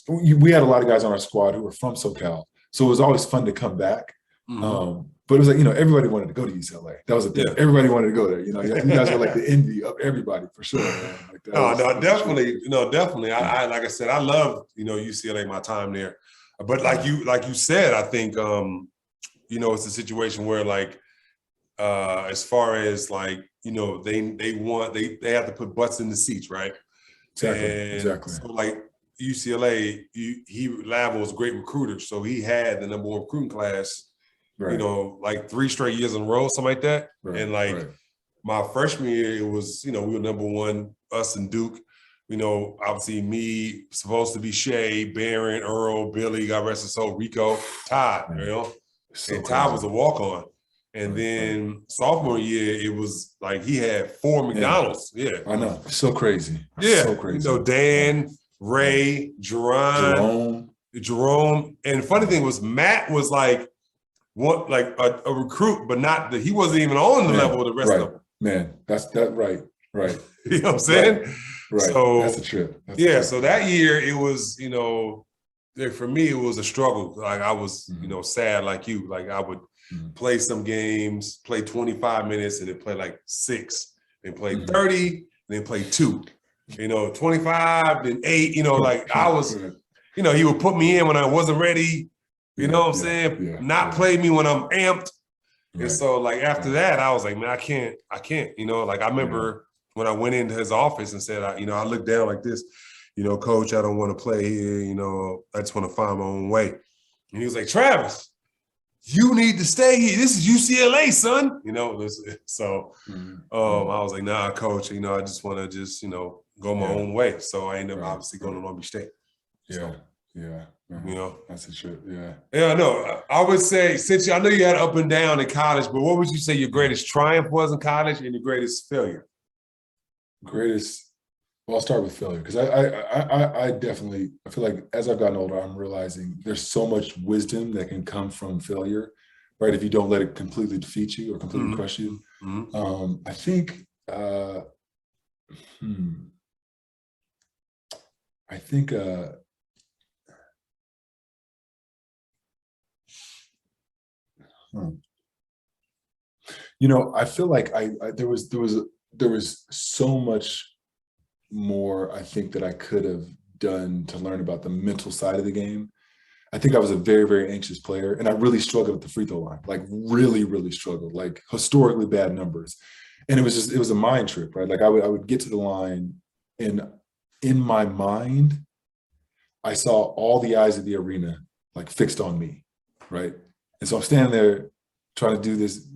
we had a lot of guys on our squad who were from SoCal. So it was always fun to come back. Mm-hmm. But it was like, everybody wanted to go to UCLA. That was the thing. Yeah. Everybody wanted to go there. You guys were like the envy of everybody for sure, man. Like definitely. I like I said, I love, UCLA, my time there. But like you said, I think, it's a situation where like, as far as like they have to put butts in the seats, right? And Exactly. so like UCLA, Lava was a great recruiter, so he had the number one recruiting class, Right. like 3 straight years in a row, something like that. Right. And like my freshman year, it was, we were number one, us and Duke. Obviously me, supposed to be Shea, Barron, Earl, Billy, God rest his soul, Rico, Todd, So and Todd was a walk-on. And Right, then sophomore year, it was like he had 4 McDonald's. Yeah. I know. So crazy. Yeah. So crazy. Dan, Ray, Jerome. And the funny thing was Matt was like a recruit, but not he wasn't even on the level of the rest of them. Man, that's right. You know what I'm saying? Right. So that's a trip. So that year it was, for me it was a struggle. Like I was, sad like you. Like I would play some games, play 25 minutes, and then play like 6, then play 30, and then play 2. 25, then 8. Like I was, he would put me in when I wasn't ready. You know what I'm saying? Not play me when I'm amped. And so like after that, I was like, man, I can't. Like I remember when I went into his office and said, I looked down like this, coach, I don't want to play here. I just want to find my own way. And he was like, Travis, you need to stay here. This is UCLA, son. So I was like, nah, coach, I just want to go my own way. So I ended up obviously going to Long Beach State. That's a trip. I know. I would say, since I know you had up and down in college, but what would you say your greatest triumph was in college and your greatest failure? Well, I'll start with failure because I definitely, I feel like as I've gotten older, I'm realizing there's so much wisdom that can come from failure, right? If you don't let it completely defeat you or completely crush you. I think, I feel like there was so much more I think that I could have done to learn about the mental side of the game. I think I was a very, very anxious player, and I really struggled at the free throw line, like really, really struggled, like historically bad numbers. And it was a mind trip, right? Like I would get to the line, and in my mind, I saw all the eyes of the arena like fixed on me, right? And so I'm standing there trying to do this,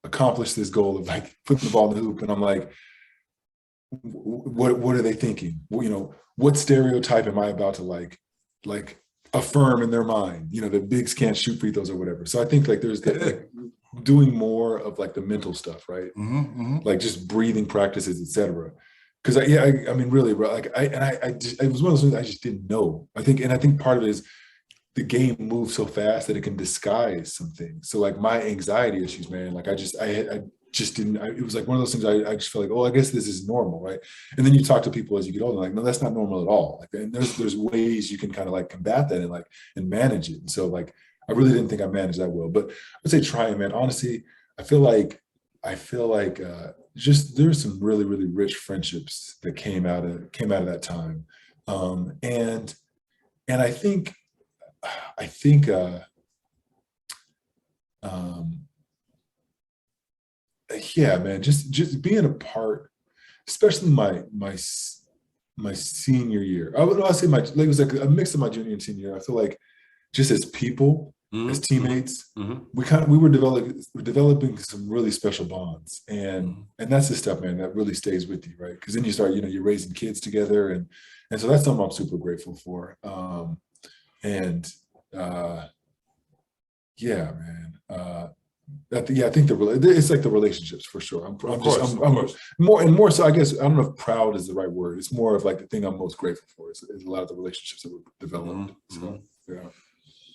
accomplish this goal of like putting the ball in the hoop, and I'm like, what are they thinking? What stereotype am I about to like affirm in their mind? That bigs can't shoot free throws or whatever. So I think like there's that like doing more of like the mental stuff, right? Like just breathing practices, etc. Because I mean really, bro, like it was one of those things I just didn't know. I think part of it is the game moves so fast that it can disguise some things. So like my anxiety issues, man, like I just didn't, it was like one of those things I just feel like, oh, I guess this is normal, right? And then you talk to people as you get older, like, no, that's not normal at all. Like, and there's ways you can kind of like combat that and manage it. And so like, I really didn't think I managed that well, but I'd say trying, man, honestly, I feel like just there's some really, really rich friendships that came out of that time. And I think, yeah, man, just being a part, especially my senior year. I'll say it was like a mix of my junior and senior year. I feel like just as people, as teammates, we were developing some really special bonds, and that's the stuff, man, that really stays with you, right? Because then you start, you're raising kids together, and so that's something I'm super grateful for. Yeah, man. I think it's like the relationships for sure. I'm more so. I guess I don't know if proud is the right word. It's more of like the thing I'm most grateful for is a lot of the relationships that were developed. So yeah.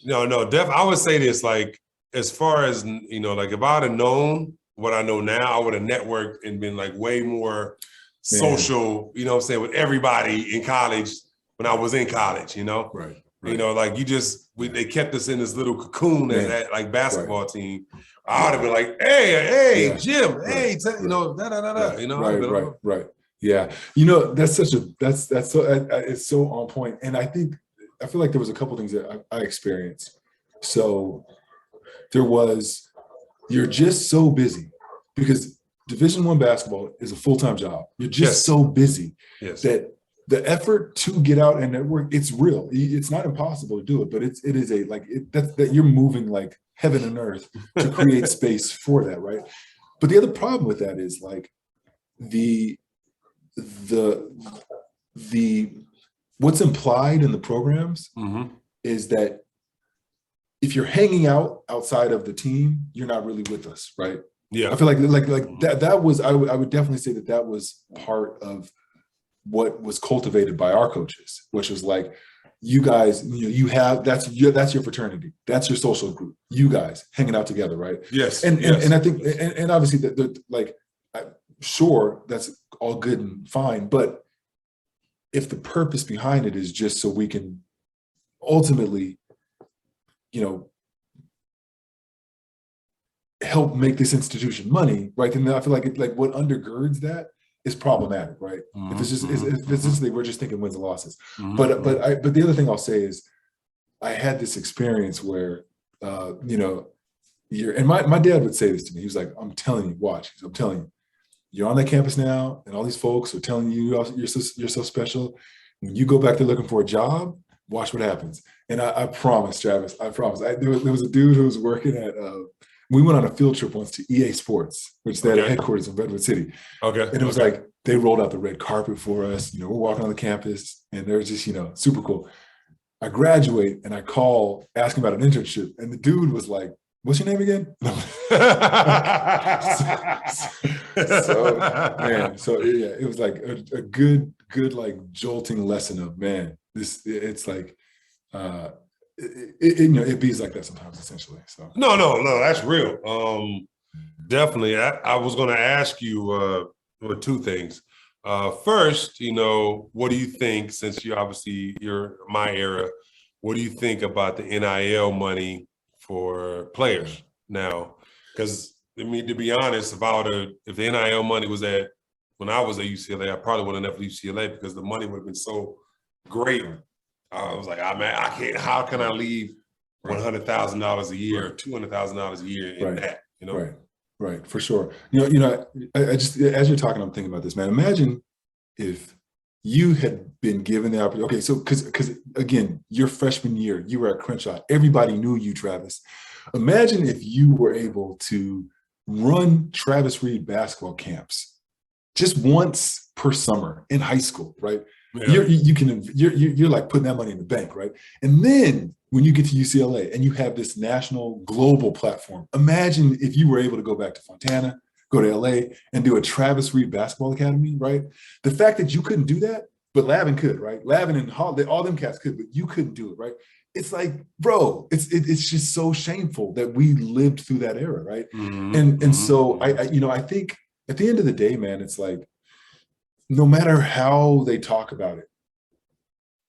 No, definitely. I would say this, like, as far as, like if I'd have known what I know now, I would have networked and been like way more social, with everybody in college when I was in college, Right. Like they kept us in this little cocoon as that like basketball team. I would have been like, hey, Jim, hey, Right. Yeah. That's it's so on point. And I feel like there was a couple things that I experienced. So you're just so busy because Division I basketball is a full-time job. You're just Yes. so busy Yes. that the effort to get out and network, it's real. It's not impossible to do it, but it is a like that you're moving like heaven and earth to create space for that, right? But the other problem with that is like the the the what's implied in the programs Mm-hmm. is that if you're hanging out outside of the team, you're not really with us, right? Yeah. I feel like that was I would definitely say that was part of what was cultivated by our coaches, which was like, you guys, you have that's your fraternity, that's your social group, you guys hanging out together, right? Yes. And I think and obviously the like, sure, that's all good and fine, but if the purpose behind it is just so we can ultimately, you know, help make this institution money, right? Then I feel like what undergirds that is problematic, right? Mm-hmm. If it's just if it's just we're just thinking wins and losses. Mm-hmm. But the other thing I'll say is I had this experience where and my dad would say this to me. He was like, I'm telling you, watch. I'm telling you, you're on that campus now, and all these folks are telling you you're so special. When you go back there looking for a job, watch what happens. And I promise, Travis, I promise. There was a dude who was working at. We went on a field trip once to EA Sports, which they had a headquarters in Redwood City. Okay. And it was like they rolled out the red carpet for us. We're walking on the campus, and they're just super cool. I graduate and I call asking about an internship, and the dude was like, "What's your name again?" So yeah, it was like a good like jolting lesson of, man, it's like it bees like that sometimes, essentially. So no, that's real. Definitely. I was going to ask you two things. First, what do you think, since you're my era, what do you think about the NIL money for players now? Because to be honest, if the NIL money was when I was at UCLA, I probably would have never left UCLA because the money would have been so great. I was like, I can't. How can I leave $100,000 a year or $200,000 a year in that? Right, for sure. I just, as you're talking, I'm thinking about this, man. Imagine if you had been given the opportunity. Okay, so because again, your freshman year, you were at Crenshaw. Everybody knew you, Travis. Imagine if you were able to run Travis Reed basketball camps just once per summer in high school, right? Yeah. You're like putting that money in the bank, right? And then when you get to UCLA and you have this national global platform, imagine if you were able to go back to Fontana, go to LA and do a Travis Reed basketball academy, right? The fact that you couldn't do that, but Lavin could, right? Lavin and Hall, all them cats could, but you couldn't do it, right? It's like, bro, it's just so shameful that we lived through that era, right? Mm-hmm. And so I think at the end of the day, man, it's like, no matter how they talk about it,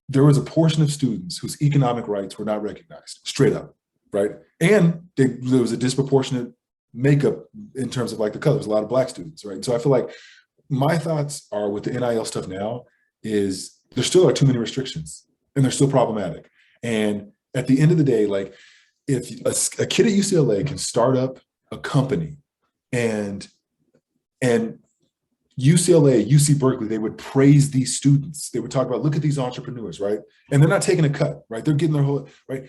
there was a portion of students whose economic rights were not recognized, straight up, right? And there was a disproportionate makeup in terms of like the colors, a lot of Black students, right? So I feel like my thoughts are with the NIL stuff now is there still are too many restrictions and they're still problematic. And at the end of the day, like if a kid at UCLA can start up a company and UCLA, UC Berkeley, they would praise these students. They would talk about, look at these entrepreneurs, right? And they're not taking a cut, right? They're getting their whole, right?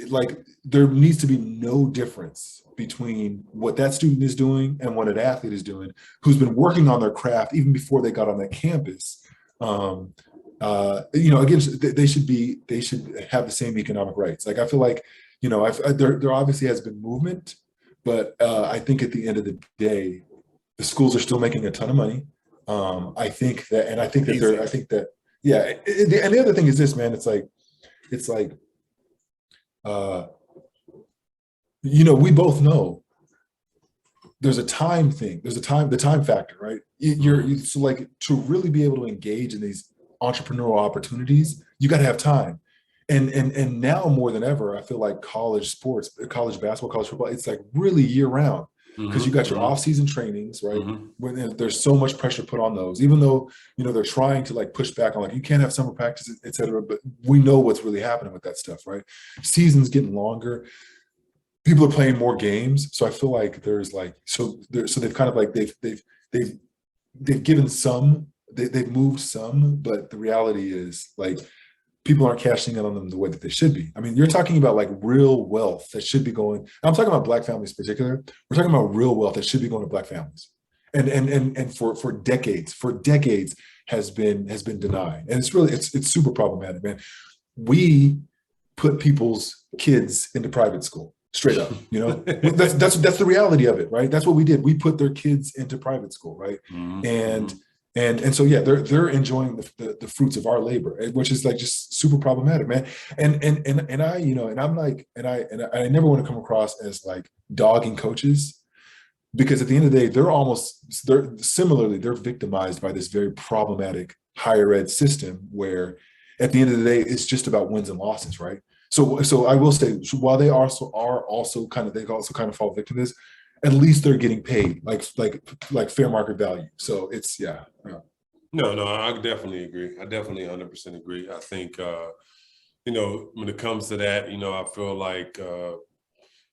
Like there needs to be no difference between what that student is doing and what an athlete is doing who's been working on their craft even before they got on that campus. Again, they should have the same economic rights. Like I feel like, there obviously has been movement, but I think at the end of the day, the schools are still making a ton of money. I think that, and yeah. And the other thing is this, man, it's like, we both know there's a time thing. There's the time factor, right? So like to really be able to engage in these entrepreneurial opportunities, you got to have time. And now more than ever, I feel like college sports, college basketball, college football, it's like really year round. Because you got your off-season trainings, right? When there's so much pressure put on those, even though they're trying to like push back on like you can't have summer practices, et cetera. But we know what's really happening with that stuff, right? Seasons getting longer. people are playing more games. So I feel like there's like, so they've kind of like, they've given some, they've moved some, but the reality is like, people aren't cashing in on them the way that they should be. I mean, you're talking about like real wealth that should be going. I'm talking about Black families in particular. We're talking about real wealth that should be going to Black families, and for decades has been denied, and it's super problematic, man. We put people's kids into private school straight up. You know, that's the reality of it, right? That's what we did. We put their kids into private school, right? And so yeah, they're enjoying the fruits of our labor, which is like just super problematic, man. And I, you know, and I'm like, and I never want to come across as like dogging coaches, because at the end of the day, they're victimized by this very problematic higher ed system, where at the end of the day, it's just about wins and losses, right? So I will say, while they also kind of fall victim to this, at least they're getting paid like fair market value. So it's yeah. No, I definitely agree. I definitely 100% agree. I think you know, when it comes to that, you know, I feel like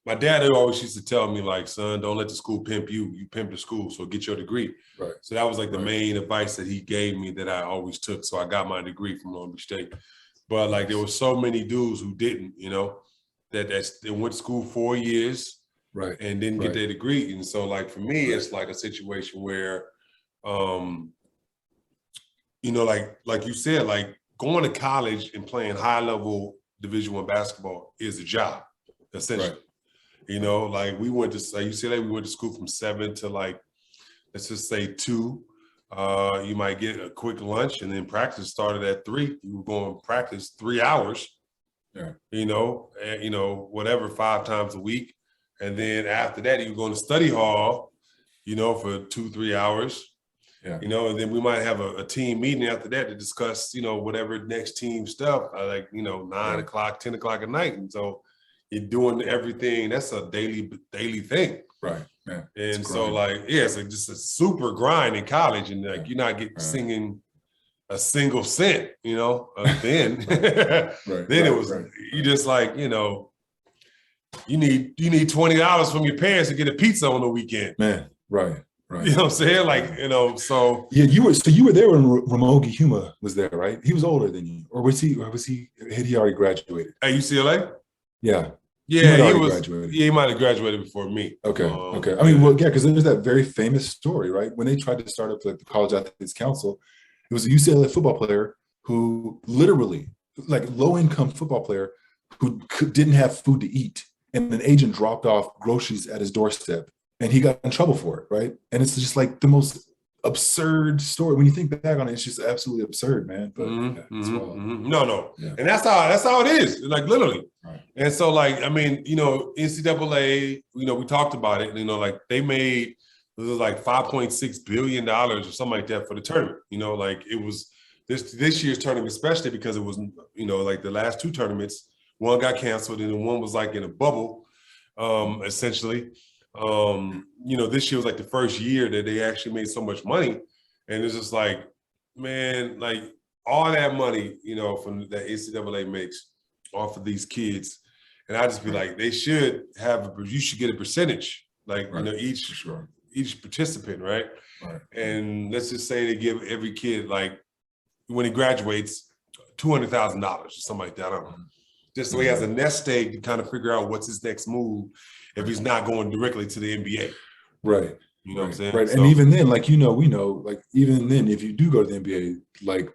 my dad always used to tell me, like, son, don't let the school pimp you. You pimp the school, so get your degree. Right. So that was like the main advice that he gave me that I always took. So I got my degree from Long Beach State. But like there were so many dudes who didn't, you know, that they went to school 4 years, right, and didn't get their degree. And so like for me, it's like a situation where, you know, like you said, like going to college and playing high level Division I basketball is a job, essentially. Right. You know, like we went to UCLA, we went to school from 7 to like, let's just say 2. You might get a quick lunch, and then practice started at 3. You were going to practice 3 hours, you know, and, you know, whatever, 5 times a week. And then after that, you were going to study hall, you know, for 2-3 hours. Yeah. You know, and then we might have a team meeting after that to discuss, you know, whatever next team stuff, like, you know, 9 o'clock, 10 o'clock at night. And so you're doing everything. That's a daily thing. Right. Yeah. And so like, yeah, it's like just a super grind in college, and like you're not getting singing a single cent, you know, then then it was you just like, you know, you need $20 from your parents to get a pizza on the weekend. Man, right. Right. You know what I'm saying? Like, you know, so yeah, you were there when Ramogi Huma was there, right? He was older than you, or had he already graduated? At UCLA? Yeah. Yeah, he was graduated. Yeah, he might have graduated before me. Okay. Okay. I mean, well, yeah, because there's that very famous story, right? When they tried to start up like the College Athletes Council, it was a UCLA football player who literally, like low-income football player who didn't have food to eat, and an agent dropped off groceries at his doorstep, and he got in trouble for it, right? And it's just like the most absurd story. When you think back on it, it's just absolutely absurd, man. But no. Yeah. And that's how it is, like literally. Right. And so like, I mean, you know, NCAA, you know, we talked about it, you know, like they made, it was like $5.6 billion or something like that for the tournament. You know, like it was this year's tournament, especially because it was, you know, like the last 2 tournaments, one got canceled and then one was like in a bubble, essentially. You know, this year was like the first year that they actually made so much money. And it's just like, man, like all that money, you know, from that NCAA makes off of these kids. And I just be like, they should have, you should get a percentage, like, you know, each participant, right? And let's just say they give every kid, like, when he graduates, $200,000 or something like that. I don't know. Just so he has a nest egg to kind of figure out what's his next move if he's not going directly to the NBA. Right. You know what I'm saying? Right. So, and even then, like, you know, we know, like, even then, if you do go to the NBA, like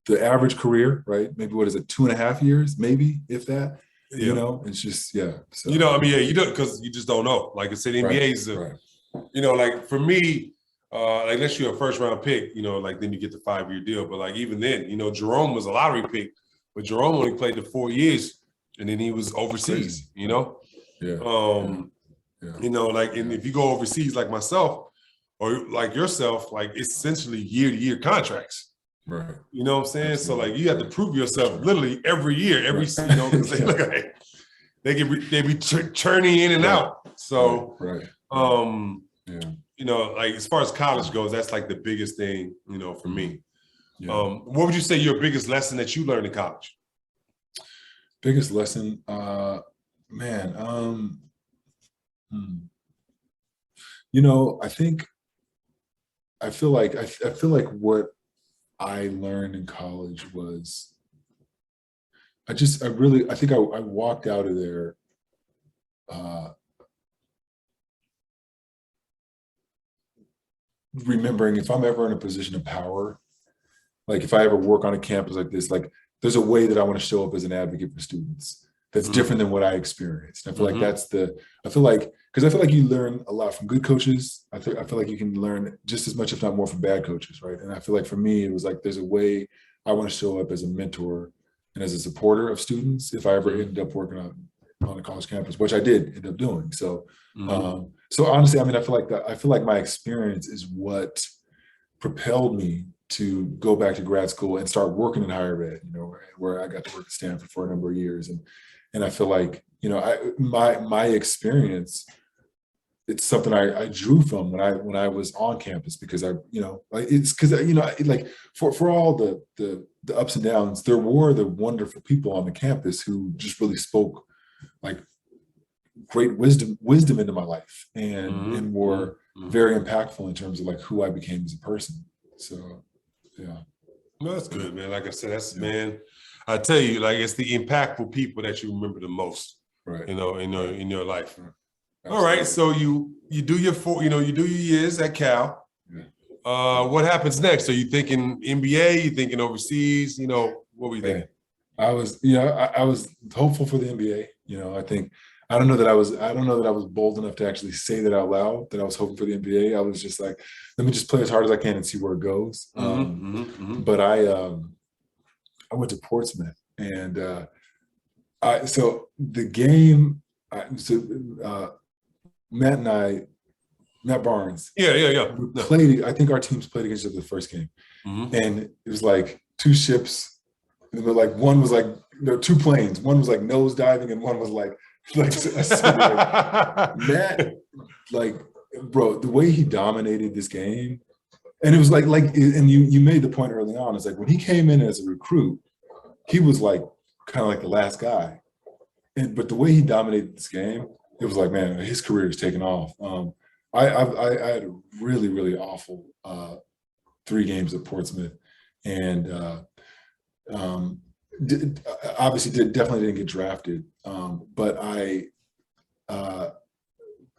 the average career, right? Maybe what is it, 2.5 years, maybe, if that, you know, it's just, So, you know, I mean, you don't, because you just don't know. Like I said, the NBA is, you know, like for me, like unless you're a first round pick, you know, like then you get the 5-year deal. But like even then, you know, Jerome was a lottery pick, but Jerome only played the 4 years and then he was overseas, you know? You know, like, and if you go overseas like myself or like yourself, like it's essentially year-to-year contracts. Right. You know what I'm saying? Absolutely. So like you have to prove yourself literally every year, you know, because they be churning in and out. So you know, like as far as college goes, that's like the biggest thing, you know, for me. What would you say your biggest lesson that you learned in college? Biggest lesson, Man, hmm. You know, I feel like what I learned in college was I think I walked out of there uh, remembering if I'm ever in a position of power, like if I ever work on a campus like this, like there's a way that I want to show up as an advocate for students that's different than what I experienced. I feel like Mm-hmm. I feel like, because I feel like you learn a lot from good coaches. I feel like you can learn just as much, if not more, from bad coaches, right? And I feel like for me, it was like there's a way I want to show up as a mentor and as a supporter of students if I ever Mm-hmm. ended up working on a college campus, which I did end up doing. So, Mm-hmm. so honestly, I mean, I feel like my experience is what propelled me to go back to grad school and start working in higher ed, you know, where I got to work at Stanford for a number of years. And I feel like, you know, my experience, it's something I drew from when I was on campus, because I, you know, like it's because, you know, like for all the ups and downs, there were the wonderful people on the campus who just really spoke like great wisdom into my life, and Mm-hmm. were very impactful in terms of like who I became as a person. So yeah, No, that's yeah, good, man. Like I said, that's yeah, man. I tell you, like it's the impactful people that you remember the most, right, right, in your life. right. All right, Absolutely. so you do your you do your years at Cal. Yeah, yeah. What happens next? Are you thinking NBA? You thinking overseas? You know, what were you thinking? Man, I was, you know, I was hopeful for the NBA. You know, I think I don't know that I was bold enough to actually say that out loud that I was hoping for the NBA. I was just like, let me just play as hard as I can and see where it goes. Mm-hmm, mm-hmm, But I went to Portsmouth, and so the game, so uh, Matt and I, Matt Barnes, yeah, yeah, yeah. we No. played. I think our teams played against each other the first game, Mm-hmm. and it was like two ships. And like one was like, there were two planes. One was like nose diving, and one was like ascending. Like Matt, like bro, the way he dominated this game, and it was and you made the point early on. It's like when he came in as a recruit, he was like kind of like the last guy, and but the way he dominated this game, it was like, man, his career is taking off. I had a really awful 3 games at Portsmouth, and um, obviously definitely didn't get drafted, but I uh,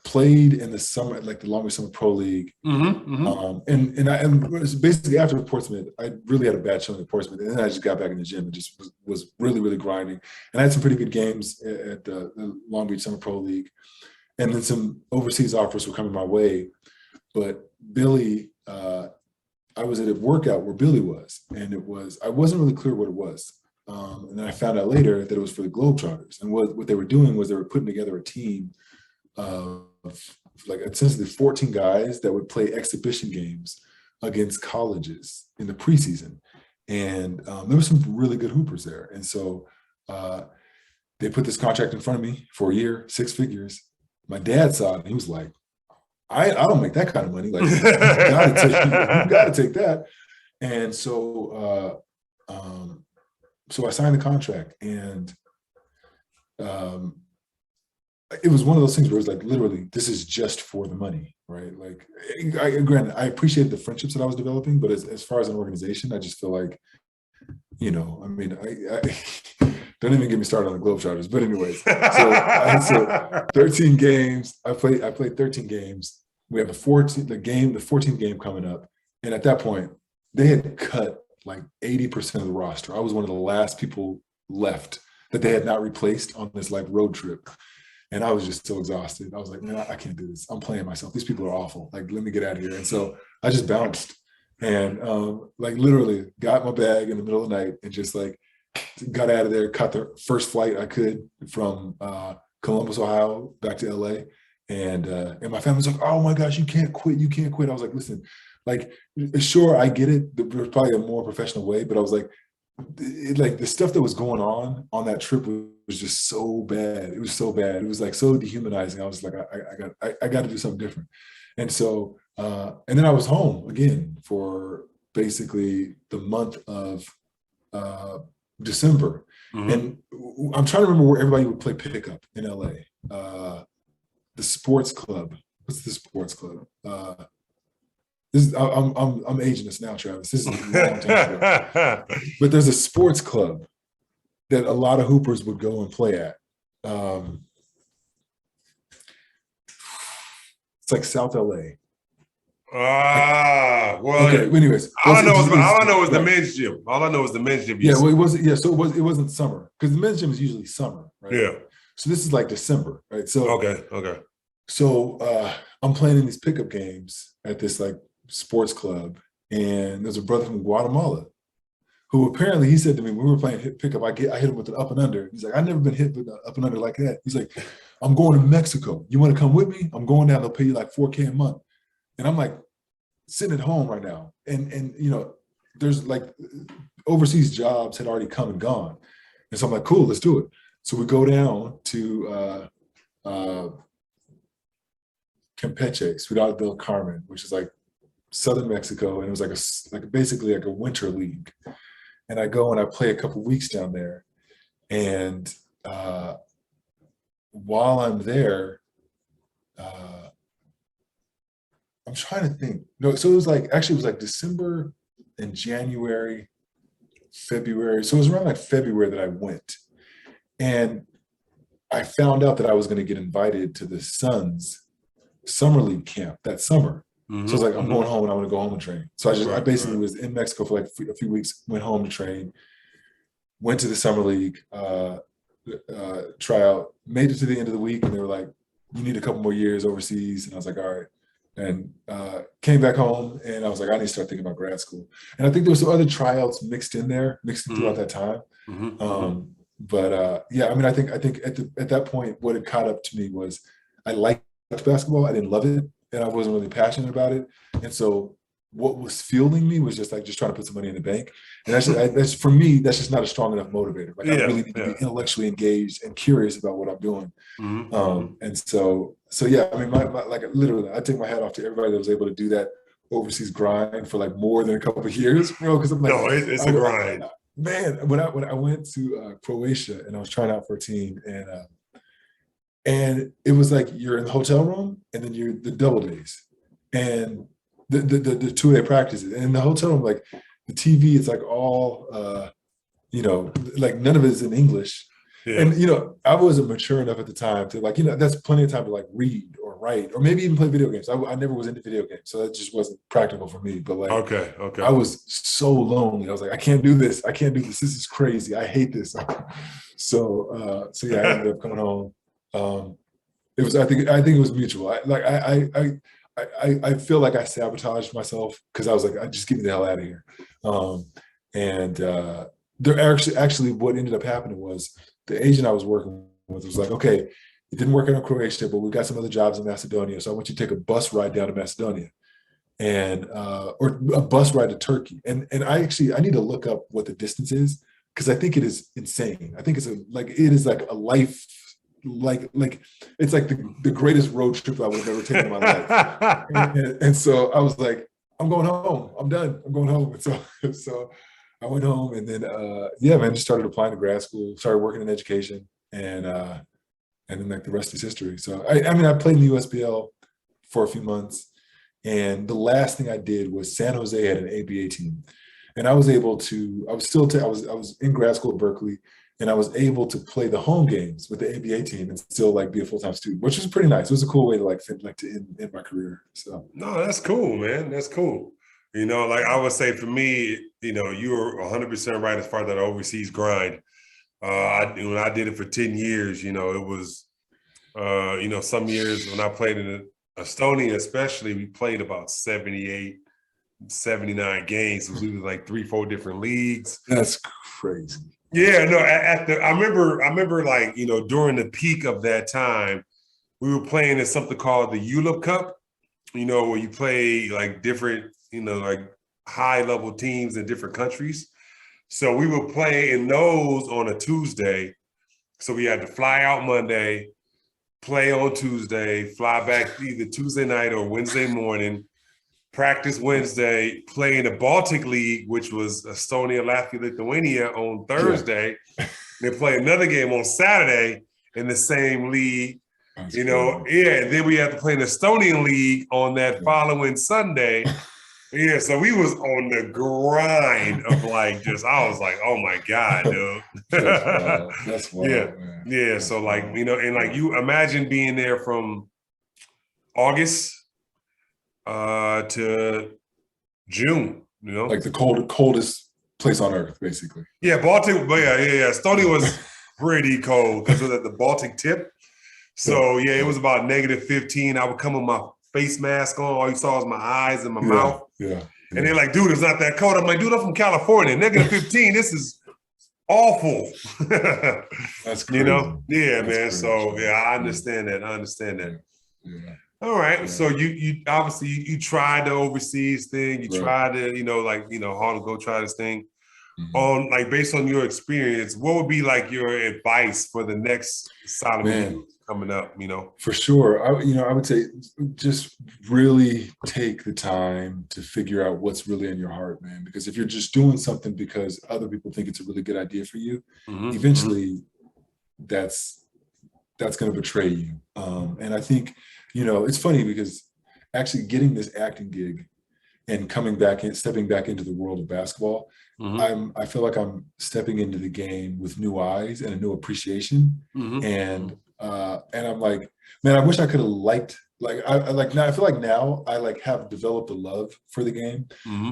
played in the summer, like the longest summer pro league. Mm-hmm, mm-hmm. And basically after Portsmouth, I really had a bad showing at Portsmouth, and then I just got back in the gym and just was really grinding. And I had some pretty good games at the Long Beach Summer Pro League, and then some overseas offers were coming my way. But Billy, I was at a workout where Billy was, and I wasn't really clear what it was. And then I found out later that it was for the Globetrotters. And what they were doing was they were putting together a team of like essentially 14 guys that would play exhibition games against colleges in the preseason. And there were some really good hoopers there. And so uh, they put this contract in front of me for a year, 6 figures. My dad saw it and he was like, I don't make that kind of money. Like you gotta take that. And so I signed the contract, and um, it was one of those things where it was like, literally, this is just for the money, right? Like, granted, I appreciate the friendships that I was developing, but as far as an organization, I just feel like, you know, I mean, I don't even get me started on the Globetrotters. But anyways, so 13 games. I played 13 games. We have the 14th game coming up, and at that point, they had cut like 80% of the roster. I was one of the last people left that they had not replaced on this like road trip. And I was just so exhausted. I was like, man, I can't do this. I'm playing myself. These people are awful. Like, let me get out of here. And so I just bounced, and like literally got my bag in the middle of the night and just like got out of there, caught the first flight I could from Columbus, Ohio, back to LA. And my family was like, oh my gosh, you can't quit. You can't quit. I was like, listen, like, sure, I get it. There's probably a more professional way, but I was like, like the stuff that was going on that trip was just so bad. It was so bad. It was like so dehumanizing. I was like, I got to do something different. And so, and then I was home again for basically the month of December. Mm-hmm. And I'm trying to remember where everybody would play pickup in LA. The sports club. What's the sports club? I'm aging this now, Travis. This is a long time ago. But there's a sports club that a lot of hoopers would go and play at. It's like South LA. Well, okay. Anyways, all I know is the men's gym. All I know is the men's gym. Yeah, well, it wasn't. Yeah, so it wasn't summer because the men's gym is usually summer, right? Yeah. So this is like December, right? So okay. So I'm playing in these pickup games at this like sports club, and there's a brother from Guatemala who apparently he said to me when we were playing pickup, I hit him with an up and under. He's like, I've never been hit with an up and under like that. He's like, I'm going to Mexico. You want to come with me? I'm going down. They'll pay you like $4K a month. And I'm like sitting at home right now, and you know, there's like overseas jobs had already come and gone, and so I'm like, cool, let's do it. So we go down to Campeche, Ciudad del Carmen, which is like southern Mexico, and it was like basically like a winter league. And I go and I play a couple weeks down there, and while I'm there, I'm trying to think. No, so it was like December and January, February. So it was around like February that I went, and I found out that I was going to get invited to the Suns summer league camp that summer. So I was like, I'm going home and I'm going to go home and train. So I basically was in Mexico for like a few weeks, went home to train, went to the summer league tryout, made it to the end of the week, and they were like, you need a couple more years overseas. And I was like, all right. And came back home, and I was like, I need to start thinking about grad school. And I think there were some other tryouts mixed in throughout that time. But yeah, I mean, I think at that point, what had caught up to me was I liked basketball. I didn't love it, and I wasn't really passionate about it. And so what was fueling me was just trying to put some money in the bank. And that's for me, that's just not a strong enough motivator. Like I really need to be intellectually engaged and curious about what I'm doing. And so yeah, I mean, my like literally, I take my hat off to everybody that was able to do that overseas grind for like more than a couple of years, bro. Because I'm like, no, it's a grind. Man, when I went to Croatia and I was trying out for a team, and it was like you're in the hotel room and then you're the double days and the 2-day practices. And in the hotel room, like the TV, it's like all you know, like none of it is in English. Yeah. And you know, I wasn't mature enough at the time to like, you know, that's plenty of time to like read or write or maybe even play video games. I never was into video games, so that just wasn't practical for me. But like, okay. I was so lonely. I was like, I can't do this. This is crazy. I hate this. So yeah, I ended up coming home. It was. I think it was mutual. I feel like I sabotaged myself because I was like, just get me the hell out of here. There actually, what ended up happening was the agent I was working with was like, okay, it didn't work out in Croatia, but we got some other jobs in Macedonia, so I want you to take a bus ride down to Macedonia, and or a bus ride to Turkey. And I need to look up what the distance is because I think it is insane. I think it is like a life. Like it's like the greatest road trip I would have ever taken in my life. And so I was like, I'm going home. I'm done. I'm going home. And so I went home, and then yeah, man, just started applying to grad school, started working in education, and then like the rest is history. So I mean, I played in the USBL for a few months, and the last thing I did was San Jose had an ABA team, and I was able to. I was in grad school at Berkeley. And I was able to play the home games with the ABA team and still like be a full-time student, which was pretty nice. It was a cool way to end my career. So no, that's cool, man. That's cool. You know, like I would say for me, you know, you were 100% right as far as that overseas grind. When I did it for 10 years, you know, it was, you know, some years when I played in Estonia, especially, we played about 78, 79 games. So we was like 3-4 different leagues. That's crazy. Yeah, no, I remember like, you know, during the peak of that time, we were playing in something called the ULIP Cup, you know, where you play like different, you know, like high level teams in different countries. So we would play in those on a Tuesday. So we had to fly out Monday, play on Tuesday, fly back either Tuesday night or Wednesday morning, practice Wednesday, play in the Baltic League, which was Estonia, Latvia, Lithuania on Thursday. Yeah. They play another game on Saturday in the same league. That's you know, crazy. yeah. And then we had to play in the Estonian league on that following Sunday. Yeah, so we was on the grind of like just. I was like, oh my god, dude. That's wild. That's wild, yeah, man. yeah. That's so like wild. you know, and like you imagine being there from August to June. You know, Like the coldest place on earth, basically. Yeah, Baltic. But yeah. Estonia was pretty cold because it was at the Baltic tip. So yeah, it was about -15. I would come with my face mask on. All you saw was my eyes and my mouth. Yeah. And they're like, dude, it's not that cold. I'm like, dude, I'm from California. -15. This is awful. That's crazy. You know? Yeah, That's man. crazy. So yeah, I understand that. I understand that. Yeah. All right. Yeah. So you obviously you tried the overseas thing. You tried to, hard to go try this thing. Mm-hmm. On like based on your experience, what would be like your advice for the next Solomon coming up? For sure. I would say just really take the time to figure out what's really in your heart, man. Because if you're just doing something because other people think it's a really good idea for you, eventually that's going to betray you. And I think, it's funny because actually getting this acting gig and stepping back into the world of basketball, I feel like I'm stepping into the game with new eyes and a new appreciation. And I'm like, man, I wish I could have liked, now I feel like now I have developed a love for the game.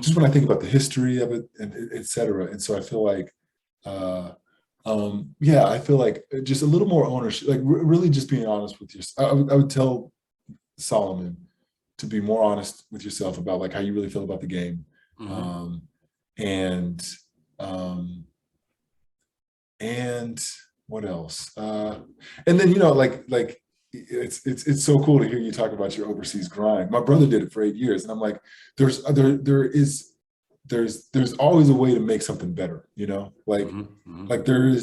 Just when I think about the history of it and et cetera. And so I feel like, I feel like just a little more ownership, like really just being honest with yourself. I would tell Solomon to be more honest with yourself about like how you really feel about the game. And what else? And then, it's so cool to hear you talk about your overseas grind. My brother did it for 8 years. And I'm like, there's always a way to make something better, like there is,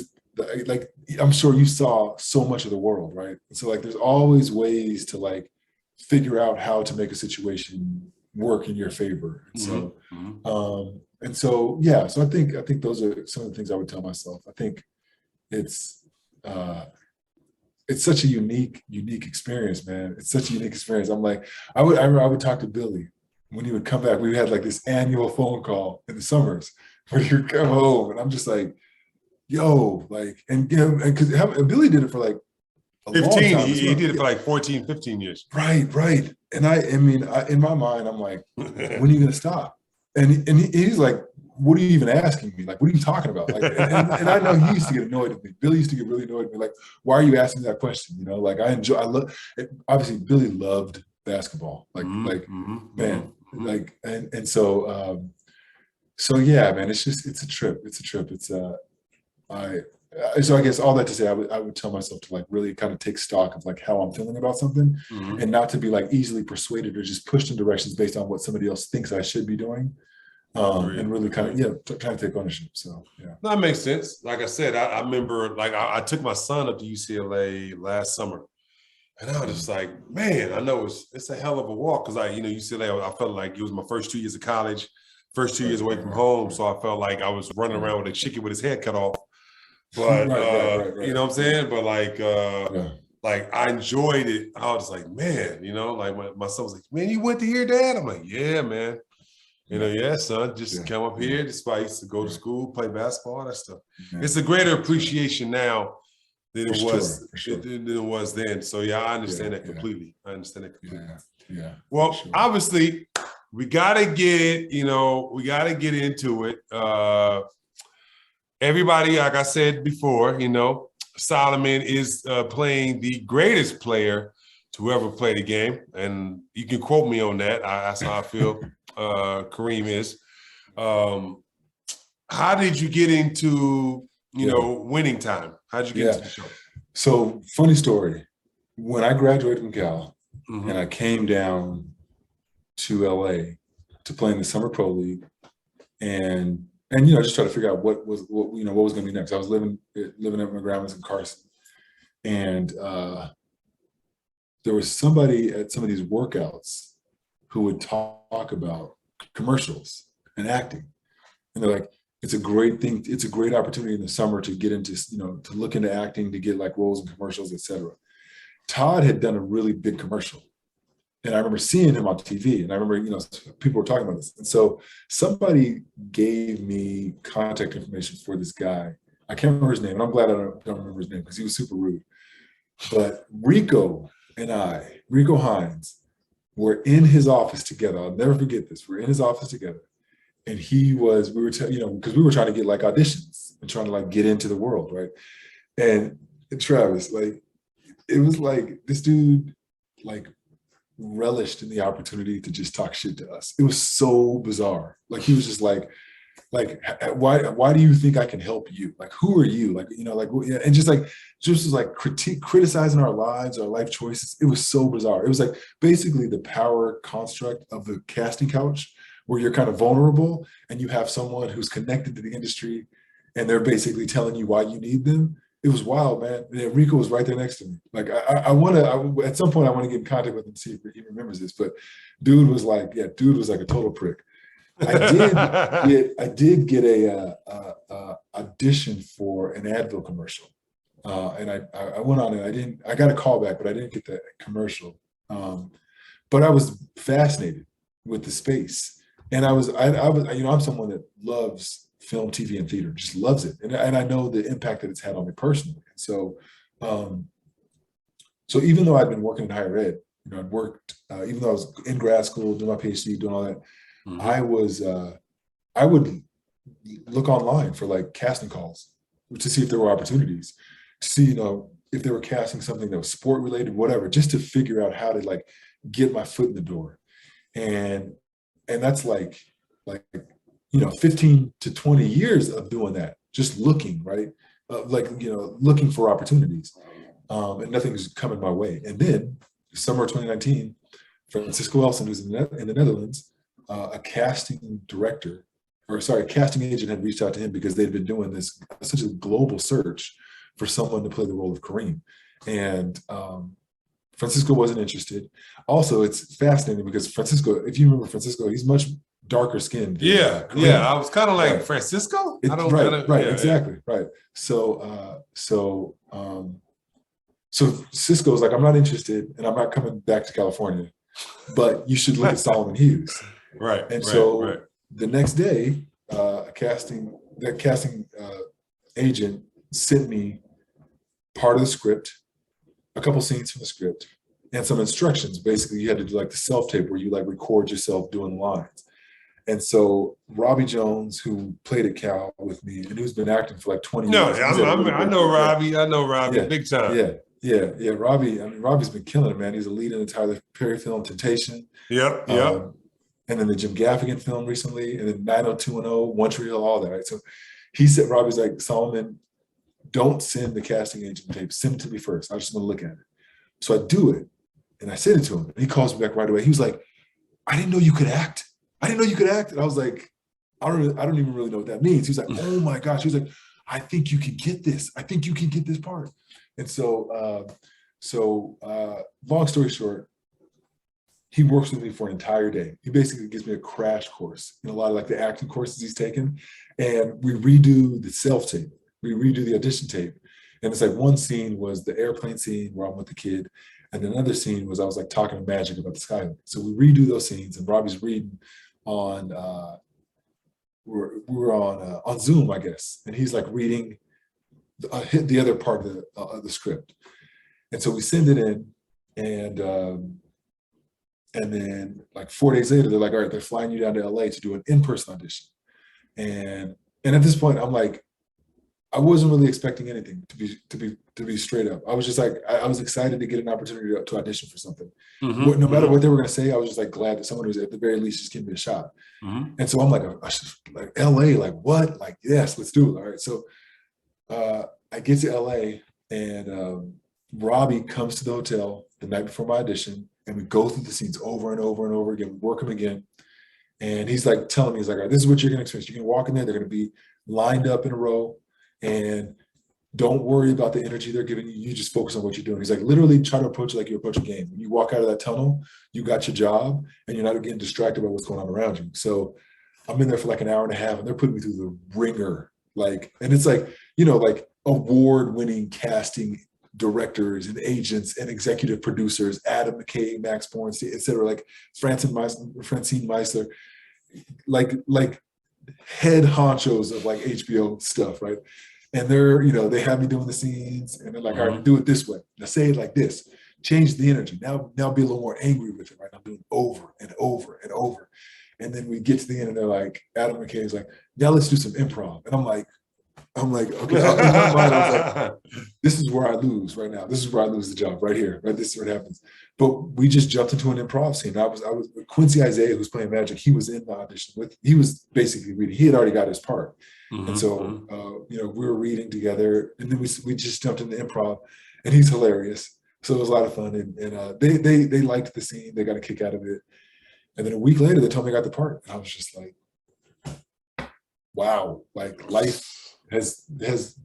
like, I'm sure you saw so much of the world, right? So like, there's always ways to like figure out how to make a situation work in your favor. And so, so I think those are some of the things I would tell myself. I think it's such a unique experience, man. It's such a unique experience. I'm like, I would talk to Billy when he would come back. We had like this annual phone call in the summers where he would come home, and I'm just like, yo, like, and because Billy did it for like a 15. long time He did it for like 14, 15 years. Right. And I mean, in my mind, I'm like, when are you gonna stop? And he's like, what are you even asking me? Like, what are you talking about? Like, and I know he used to get annoyed with me. Billy used to get really annoyed with me. Like, why are you asking that question? Like, I love. Obviously, Billy loved basketball. Man, like, and so, so yeah, man. It's a trip. So I guess all that to say, I would tell myself to like really kind of take stock of like how I'm feeling about something, and not to be like easily persuaded or just pushed in directions based on what somebody else thinks I should be doing. And really kind of trying to take ownership. So yeah, that makes sense. Like I said, I remember like I took my son up to UCLA last summer, and I was just like, man, I know it's a hell of a walk because UCLA, I felt like it was my first 2 years of college, first 2 years away from home, so I felt like I was running around with a chicken with his head cut off. But right. you know what I'm saying? But like I enjoyed it. I was just like, man, like my son was like, man, you went to here, Dad? I'm like, yeah, man. Yeah, son, just come up here. This is why I used to go to school, play basketball, all that stuff. It's a greater appreciation now than it was than it was then. So yeah, I understand that completely. I understand that completely. Yeah. Well, obviously, we gotta get into it. Everybody, like I said before, Solomon is playing the greatest player to ever play the game, and you can quote me on that. That's how I feel. Kareem is. How did you get into winning time? How did you get into the show? So funny story. When I graduated from Cal and I came down to LA to play in the Summer Pro League, and just try to figure out what was going to be next. I was living at my grandma's in Carson, and there was somebody at some of these workouts who would talk about commercials and acting. And they're like, it's a great thing. It's a great opportunity in the summer to get into, to look into acting, to get like roles in commercials, etc. Todd had done a really big commercial. And I remember seeing him on TV, and I remember, people were talking about this. And so somebody gave me contact information for this guy. I can't remember his name, and I'm glad I don't remember his name because he was super rude. But Rico Hines, were in his office together. I'll never forget this. We're in his office together. And we were, because we were trying to get like auditions and trying to like get into the world, right? And Travis, like, it was like this dude, like, relished in the opportunity to just talk shit to us. It was so bizarre. Like, he was just like, why do you think I can help you? Like, who are you? Like, and just was like criticizing our lives, our life choices. It was so bizarre. It was like basically the power construct of the casting couch, where you're kind of vulnerable and you have someone who's connected to the industry and they're basically telling you why you need them. It was wild, man. And Rico was right there next to me. Like, at some point I want to get in contact with him and see if he remembers this, but dude was like a total prick. I did get a audition for an Advil commercial. And I went on it. I got a call back, but I didn't get the commercial. But I was fascinated with the space. And I'm someone that loves film, TV, and theater, just loves it. And I know the impact that it's had on me personally. So, so even though I'd been working in higher ed, I'd worked, even though I was in grad school, doing my PhD, doing all that, mm-hmm. I would look online for like casting calls to see if there were opportunities, to see, if they were casting something that was sport related, whatever, just to figure out how to like get my foot in the door. And that's like 15 to 20 years of doing that, just looking, right? Looking for opportunities. And nothing's coming my way. And then summer 2019, Francisco Elson, who's in the Netherlands, a casting agent had reached out to him because they'd been doing this essentially global search for someone to play the role of Kareem. And Francisco wasn't interested. Also, it's fascinating because Francisco, if you remember Francisco, he's much darker skinned. Yeah. I was kind of like, right. Francisco? Right. So Cisco's like, I'm not interested and I'm not coming back to California, but you should look at Solomon Hughes. Right. And so the next day, the casting agent sent me part of the script, a couple scenes from the script, and some instructions. Basically, you had to do like the self-tape where you like record yourself doing lines. And so Robbie Jones, who played at Cal with me and who's been acting for like 20 years. I know Robbie, big time. Yeah. Robbie's been killing it, man. He's a lead in the Tyler Perry film Temptation. Yep. And then the Jim Gaffigan film recently, and then 90210, One Tree Hill, all that, right? So he said, Robbie's like, Solomon, don't send the casting agent tape. Send it to me first. I just want to look at it. So I do it, and I send it to him. And he calls me back right away. He was like, I didn't know you could act. And I was like, I don't even really know what that means. He was like, oh my gosh. He was like, I think you can get this. I think you can get this part. And so, long story short, he works with me for an entire day. He basically gives me a crash course in a lot of like the acting courses he's taken. And we redo the self-tape. We redo the audition tape. And it's like one scene was the airplane scene where I'm with the kid. And another scene was I was like talking to Magic about the Skylink. So we redo those scenes, and Robbie's reading on, we were on Zoom, I guess. And he's like reading the other part of the script. And so we send it in, and then like 4 days later, they're like, all right, they're flying you down to LA to do an in-person audition. And at this point, I'm like, I wasn't really expecting anything, to be straight up. I was just like, I was excited to get an opportunity to audition for something. Mm-hmm. No matter what they were going to say, I was just like glad that someone was at the very least just give me a shot. Mm-hmm. And so I'm like, like LA, like what? Like, yes, let's do it. All right. So I get to LA, and Robbie comes to the hotel the night before my audition, and we go through the scenes over and over and over again. We work them again. And he's like telling me, he's like, all right, this is what you're going to experience. You're going to walk in there. They're going to be lined up in a row. And Don't worry about the energy they're giving you. You just focus on what you're doing. He's like, literally try to approach it like you approach a game. When you walk out of that tunnel, you got your job and you're not getting distracted by what's going on around you. So I'm in there for like an hour and a half and they're putting me through the ringer. Like, and it's like, like award-winning casting directors and agents and executive producers, Adam McKay, Max Bornstein, et cetera, like Francine Meisler, like head honchos of like HBO stuff, right? And they're, they have me doing the scenes and they're like, all right, do it this way. Now say it like this. Change the energy. Now be a little more angry with it, right? I'm doing over and over and over. And then we get to the end and they're like, Adam McKay is like, now let's do some improv. And I'm like, okay. In my mind, I was like, this is where I lose right now. This is where I lose the job right here, right? This is what happens. But we just jumped into an improv scene. I was Quincy Isaiah, who's playing Magic. He was in the audition he was basically reading. He had already got his part. And so, we were reading together and then we just jumped into improv and he's hilarious. So it was a lot of fun. And they liked the scene. They got a kick out of it. And then a week later, they told me I got the part. And I was just like, wow, like life has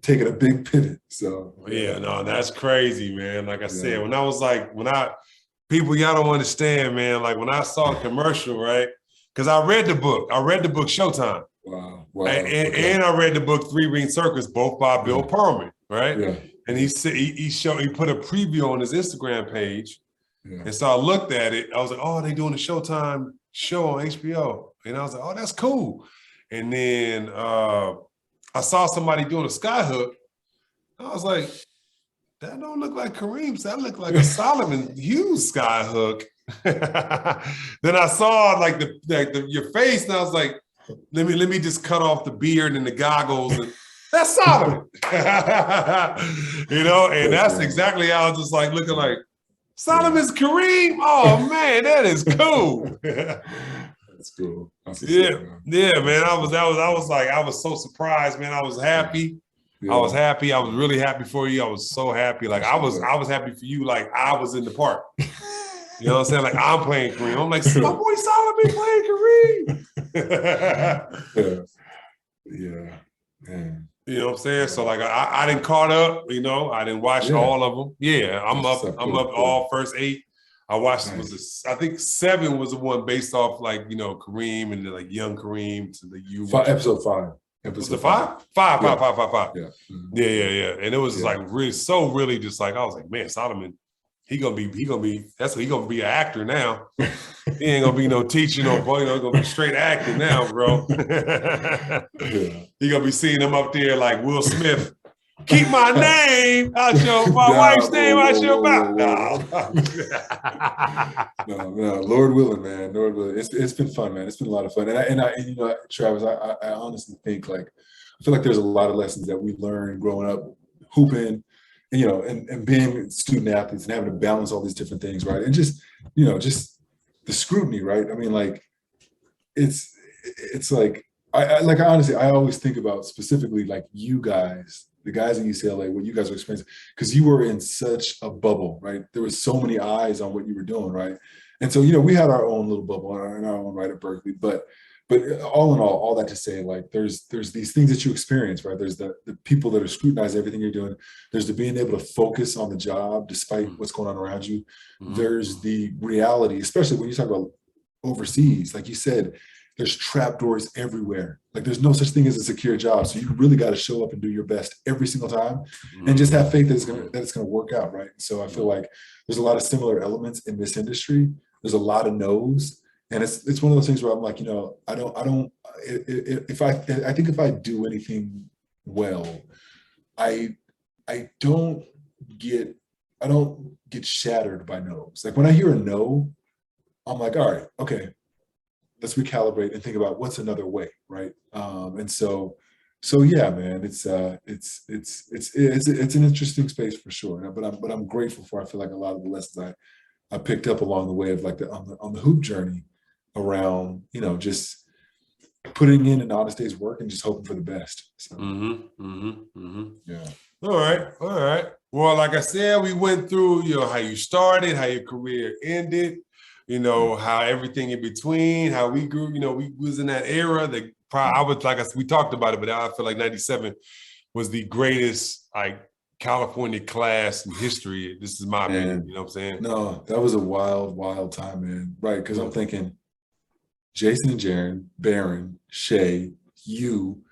taken a big pivot. So yeah, no, that's crazy, man. Like I said, people, y'all don't understand, man. Like when I saw a commercial, right? Because I read the book Showtime. Wow. And I read the book Three Ring Circus, both by Bill Pullman, right? Yeah. And he said he put a preview on his Instagram page. Yeah. And so I looked at it. I was like, oh, they doing a Showtime show on HBO. And I was like, oh, that's cool. And then I saw somebody doing a skyhook. I was like, that don't look like Kareem's. That looked like a Solomon Hughes skyhook. Then I saw like your face, and I was like, let me just cut off the beard and the goggles. And that's Solomon. And that's exactly how I was just like looking like, Solomon's Kareem. Oh man, that is cool. That's cool. Yeah, man. I was so surprised, man. I was happy. Yeah. I was happy. I was really happy for you. I was so happy. Like I was happy for you. Like I was in the part. You know what I'm saying? Like I'm playing Kareem. I'm like, my boy Solomon playing Kareem. Yeah. Man. You know what I'm saying? So like I didn't caught up, I didn't watch all of them. Yeah, I'm up all first 8. I watched I think 7 was the one based off like, Kareem and like young Kareem to the episode 5. Was it 5? 5. Yeah. Mm-hmm. Yeah. And it was like really just like I was like, man, Solomon, he gonna be an actor now. He ain't gonna be no teacher, no boy, gonna be straight acting now, bro. He gonna be seeing him up there like Will Smith. Keep my name out wife's name out your mouth. No, Lord willing, man. Lord willing. It's been fun, man. It's been a lot of fun. And I Travis, I honestly think like I feel like there's a lot of lessons that we learned growing up hooping, and being student athletes and having to balance all these different things, right? And just the scrutiny, right? I mean, like it's like I honestly I always think about specifically like you guys, the guys in UCLA, what you guys are experiencing, because you were in such a bubble, right? There was so many eyes on what you were doing, right? And so, we had our own little bubble and our own right at Berkeley, but all in all that to say, like, there's these things that you experience, right? There's the people that are scrutinizing everything you're doing. There's the being able to focus on the job despite what's going on around you. Mm-hmm. There's the reality, especially when you talk about overseas, like you said, there's trapdoors everywhere. Like there's no such thing as a secure job. So you really got to show up and do your best every single time and just have faith that it's gonna work out, right? So I feel like there's a lot of similar elements in this industry. There's a lot of no's. And it's one of those things where I'm like, I think if I do anything well, I don't get shattered by no's. Like when I hear a no, I'm like, all right, okay, let's recalibrate and think about what's another way, right? And so yeah, man, it's an interesting space for sure. But I'm grateful for. I feel like a lot of the lessons I picked up along the way of like on the hoop journey around, just putting in an honest day's work and just hoping for the best. So, yeah. All right. Well, like I said, we went through, how you started, how your career ended, how everything in between, how we grew, we was in that era that we talked about it, but I feel like 97 was the greatest like California class in history. This is my opinion. You know what I'm saying? No, that was a wild, wild time, man. Right? Because I'm thinking Jason and Jaron, Barron, Shay, you,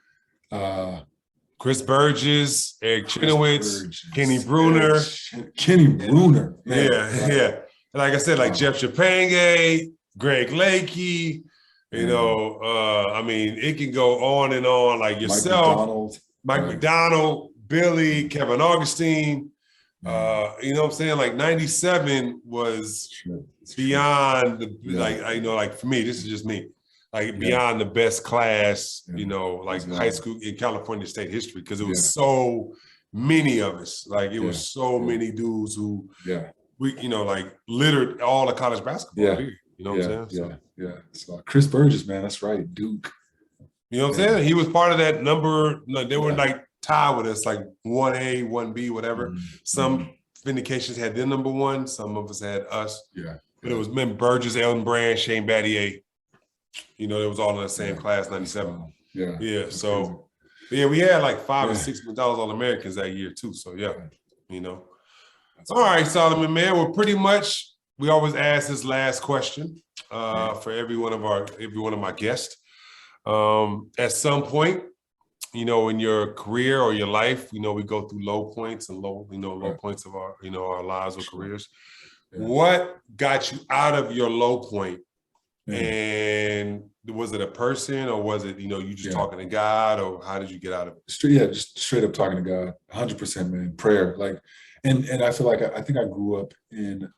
Chris Burgess, Eric Chinowitz, Kenny Bruner. Kenny Bruner. Man, Yeah. Like I said, like Jeff Chapange, Greg Lakey, you know, I mean, it can go on and on, like yourself, Mike McDonald, Billy, Kevin Augustine. You know what I'm saying? Like 97 was beyond the, like, you know, like for me, this is just me. Like beyond the best class, you know, like high school in California state history, because it was so many of us. Like it was so many dudes who, we, you know, like littered all the college basketball. Period, you know what I'm saying? So Chris Burgess, man, that's right, Duke. You know what I'm saying? He was part of that number. Like, they were like tied with us, like 1A, 1B, whatever. Some vindications had their number one. Some of us had us. But it was Burgess, Elton Brand, Shane Battier. You know, it was all in the same class, 97. So, we had like 5 or 6 McDonald's All-Americans that year too. So, you know. All right, Solomon, man. Well, pretty much, we always ask this last question for every one of my guests. At some point, you know, in your career or your life, you know, we go through low points and low points of our, you know, our lives or careers. What got you out of your low point? And was it a person, or was it, you know, you just talking to God, or how did you get out of it? Just straight up talking to God, 100%, man. Prayer, like, and I feel like I think I grew up in,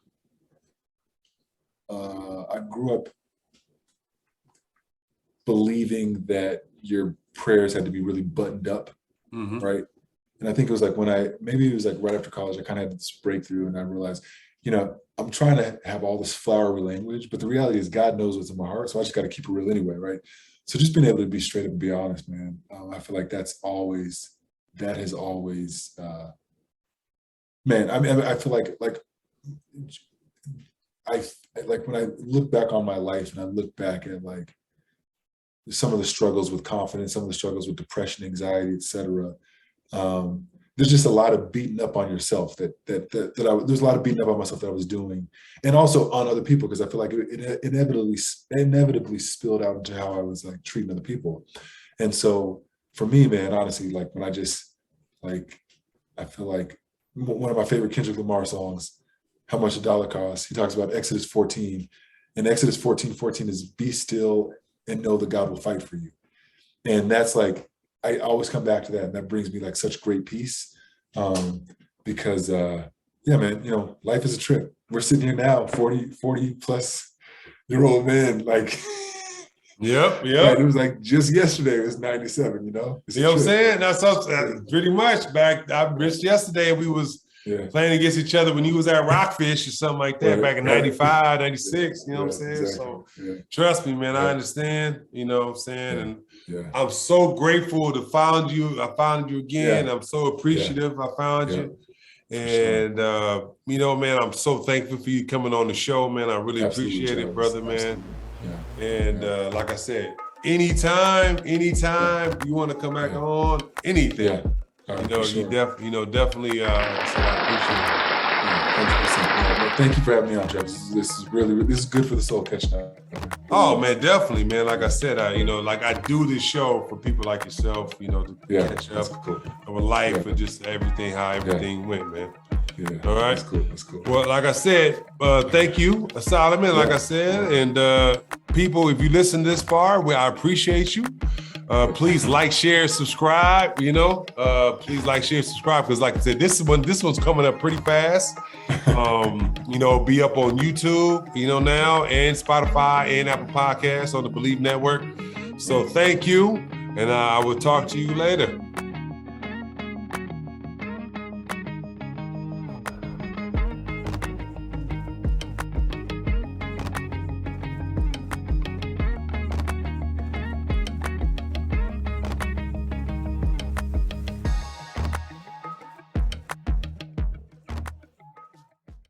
believing that your prayers had to be really buttoned up, right? And I think it was like maybe it was like right after college, I kind of had this breakthrough, and I realized, you know, I'm trying to have all this flowery language, but the reality is God knows what's in my heart, so I just got to keep it real anyway, right? So just being able to be straight up and be honest, man, I feel like that has always, man, I mean, I feel like when I look back on my life and I look back at like some of the struggles with confidence, some of the struggles with depression, anxiety, et cetera, there's just a lot of beating up on yourself there's a lot of beating up on myself that I was doing, and also on other people, because I feel like it inevitably spilled out into how I was like treating other people. And so for me, man, honestly, like when I just like, I feel like one of my favorite Kendrick Lamar songs, How Much a Dollar Costs, he talks about Exodus 14, and Exodus 14:14 is be still and know that God will fight for you. And that's like, I always come back to that, and that brings me like such great peace, because man, you know, life is a trip. We're sitting here now, 40 plus year old men, like, Yep. Right, it was like just yesterday, it was 97, you know? You know what I'm saying? That's pretty much back, just yesterday we was playing against each other when you was at Rockfish or something like that, back in 95, 96, you know what I'm saying? Exactly. So trust me, man, I understand, you know what I'm saying? And I'm so grateful to find you. I found you again. I'm so appreciative I found you. And, you know, man, I'm so thankful for you coming on the show, man. I really appreciate it, brother, man. And like I said, anytime you want to come back on, anything, you know, definitely, like I said, I appreciate it. 100%. Well, thank you for having me on, Jeff. This is good for the soul catching up. Oh man, definitely, man. Like I said, you know, like I do this show for people like yourself, you know, to catch up with life and just everything, how everything went, man. All right. That's cool. Well, like I said, thank you, Solomon. Like I said, and people, if you listen this far, I appreciate you. Please like, share, subscribe. You know, please like, share, subscribe, because like I said, this one's coming up pretty fast. You know, be up on YouTube, you know, now, and Spotify and Apple Podcasts on the Believe Network. So thank you, and I will talk to you later.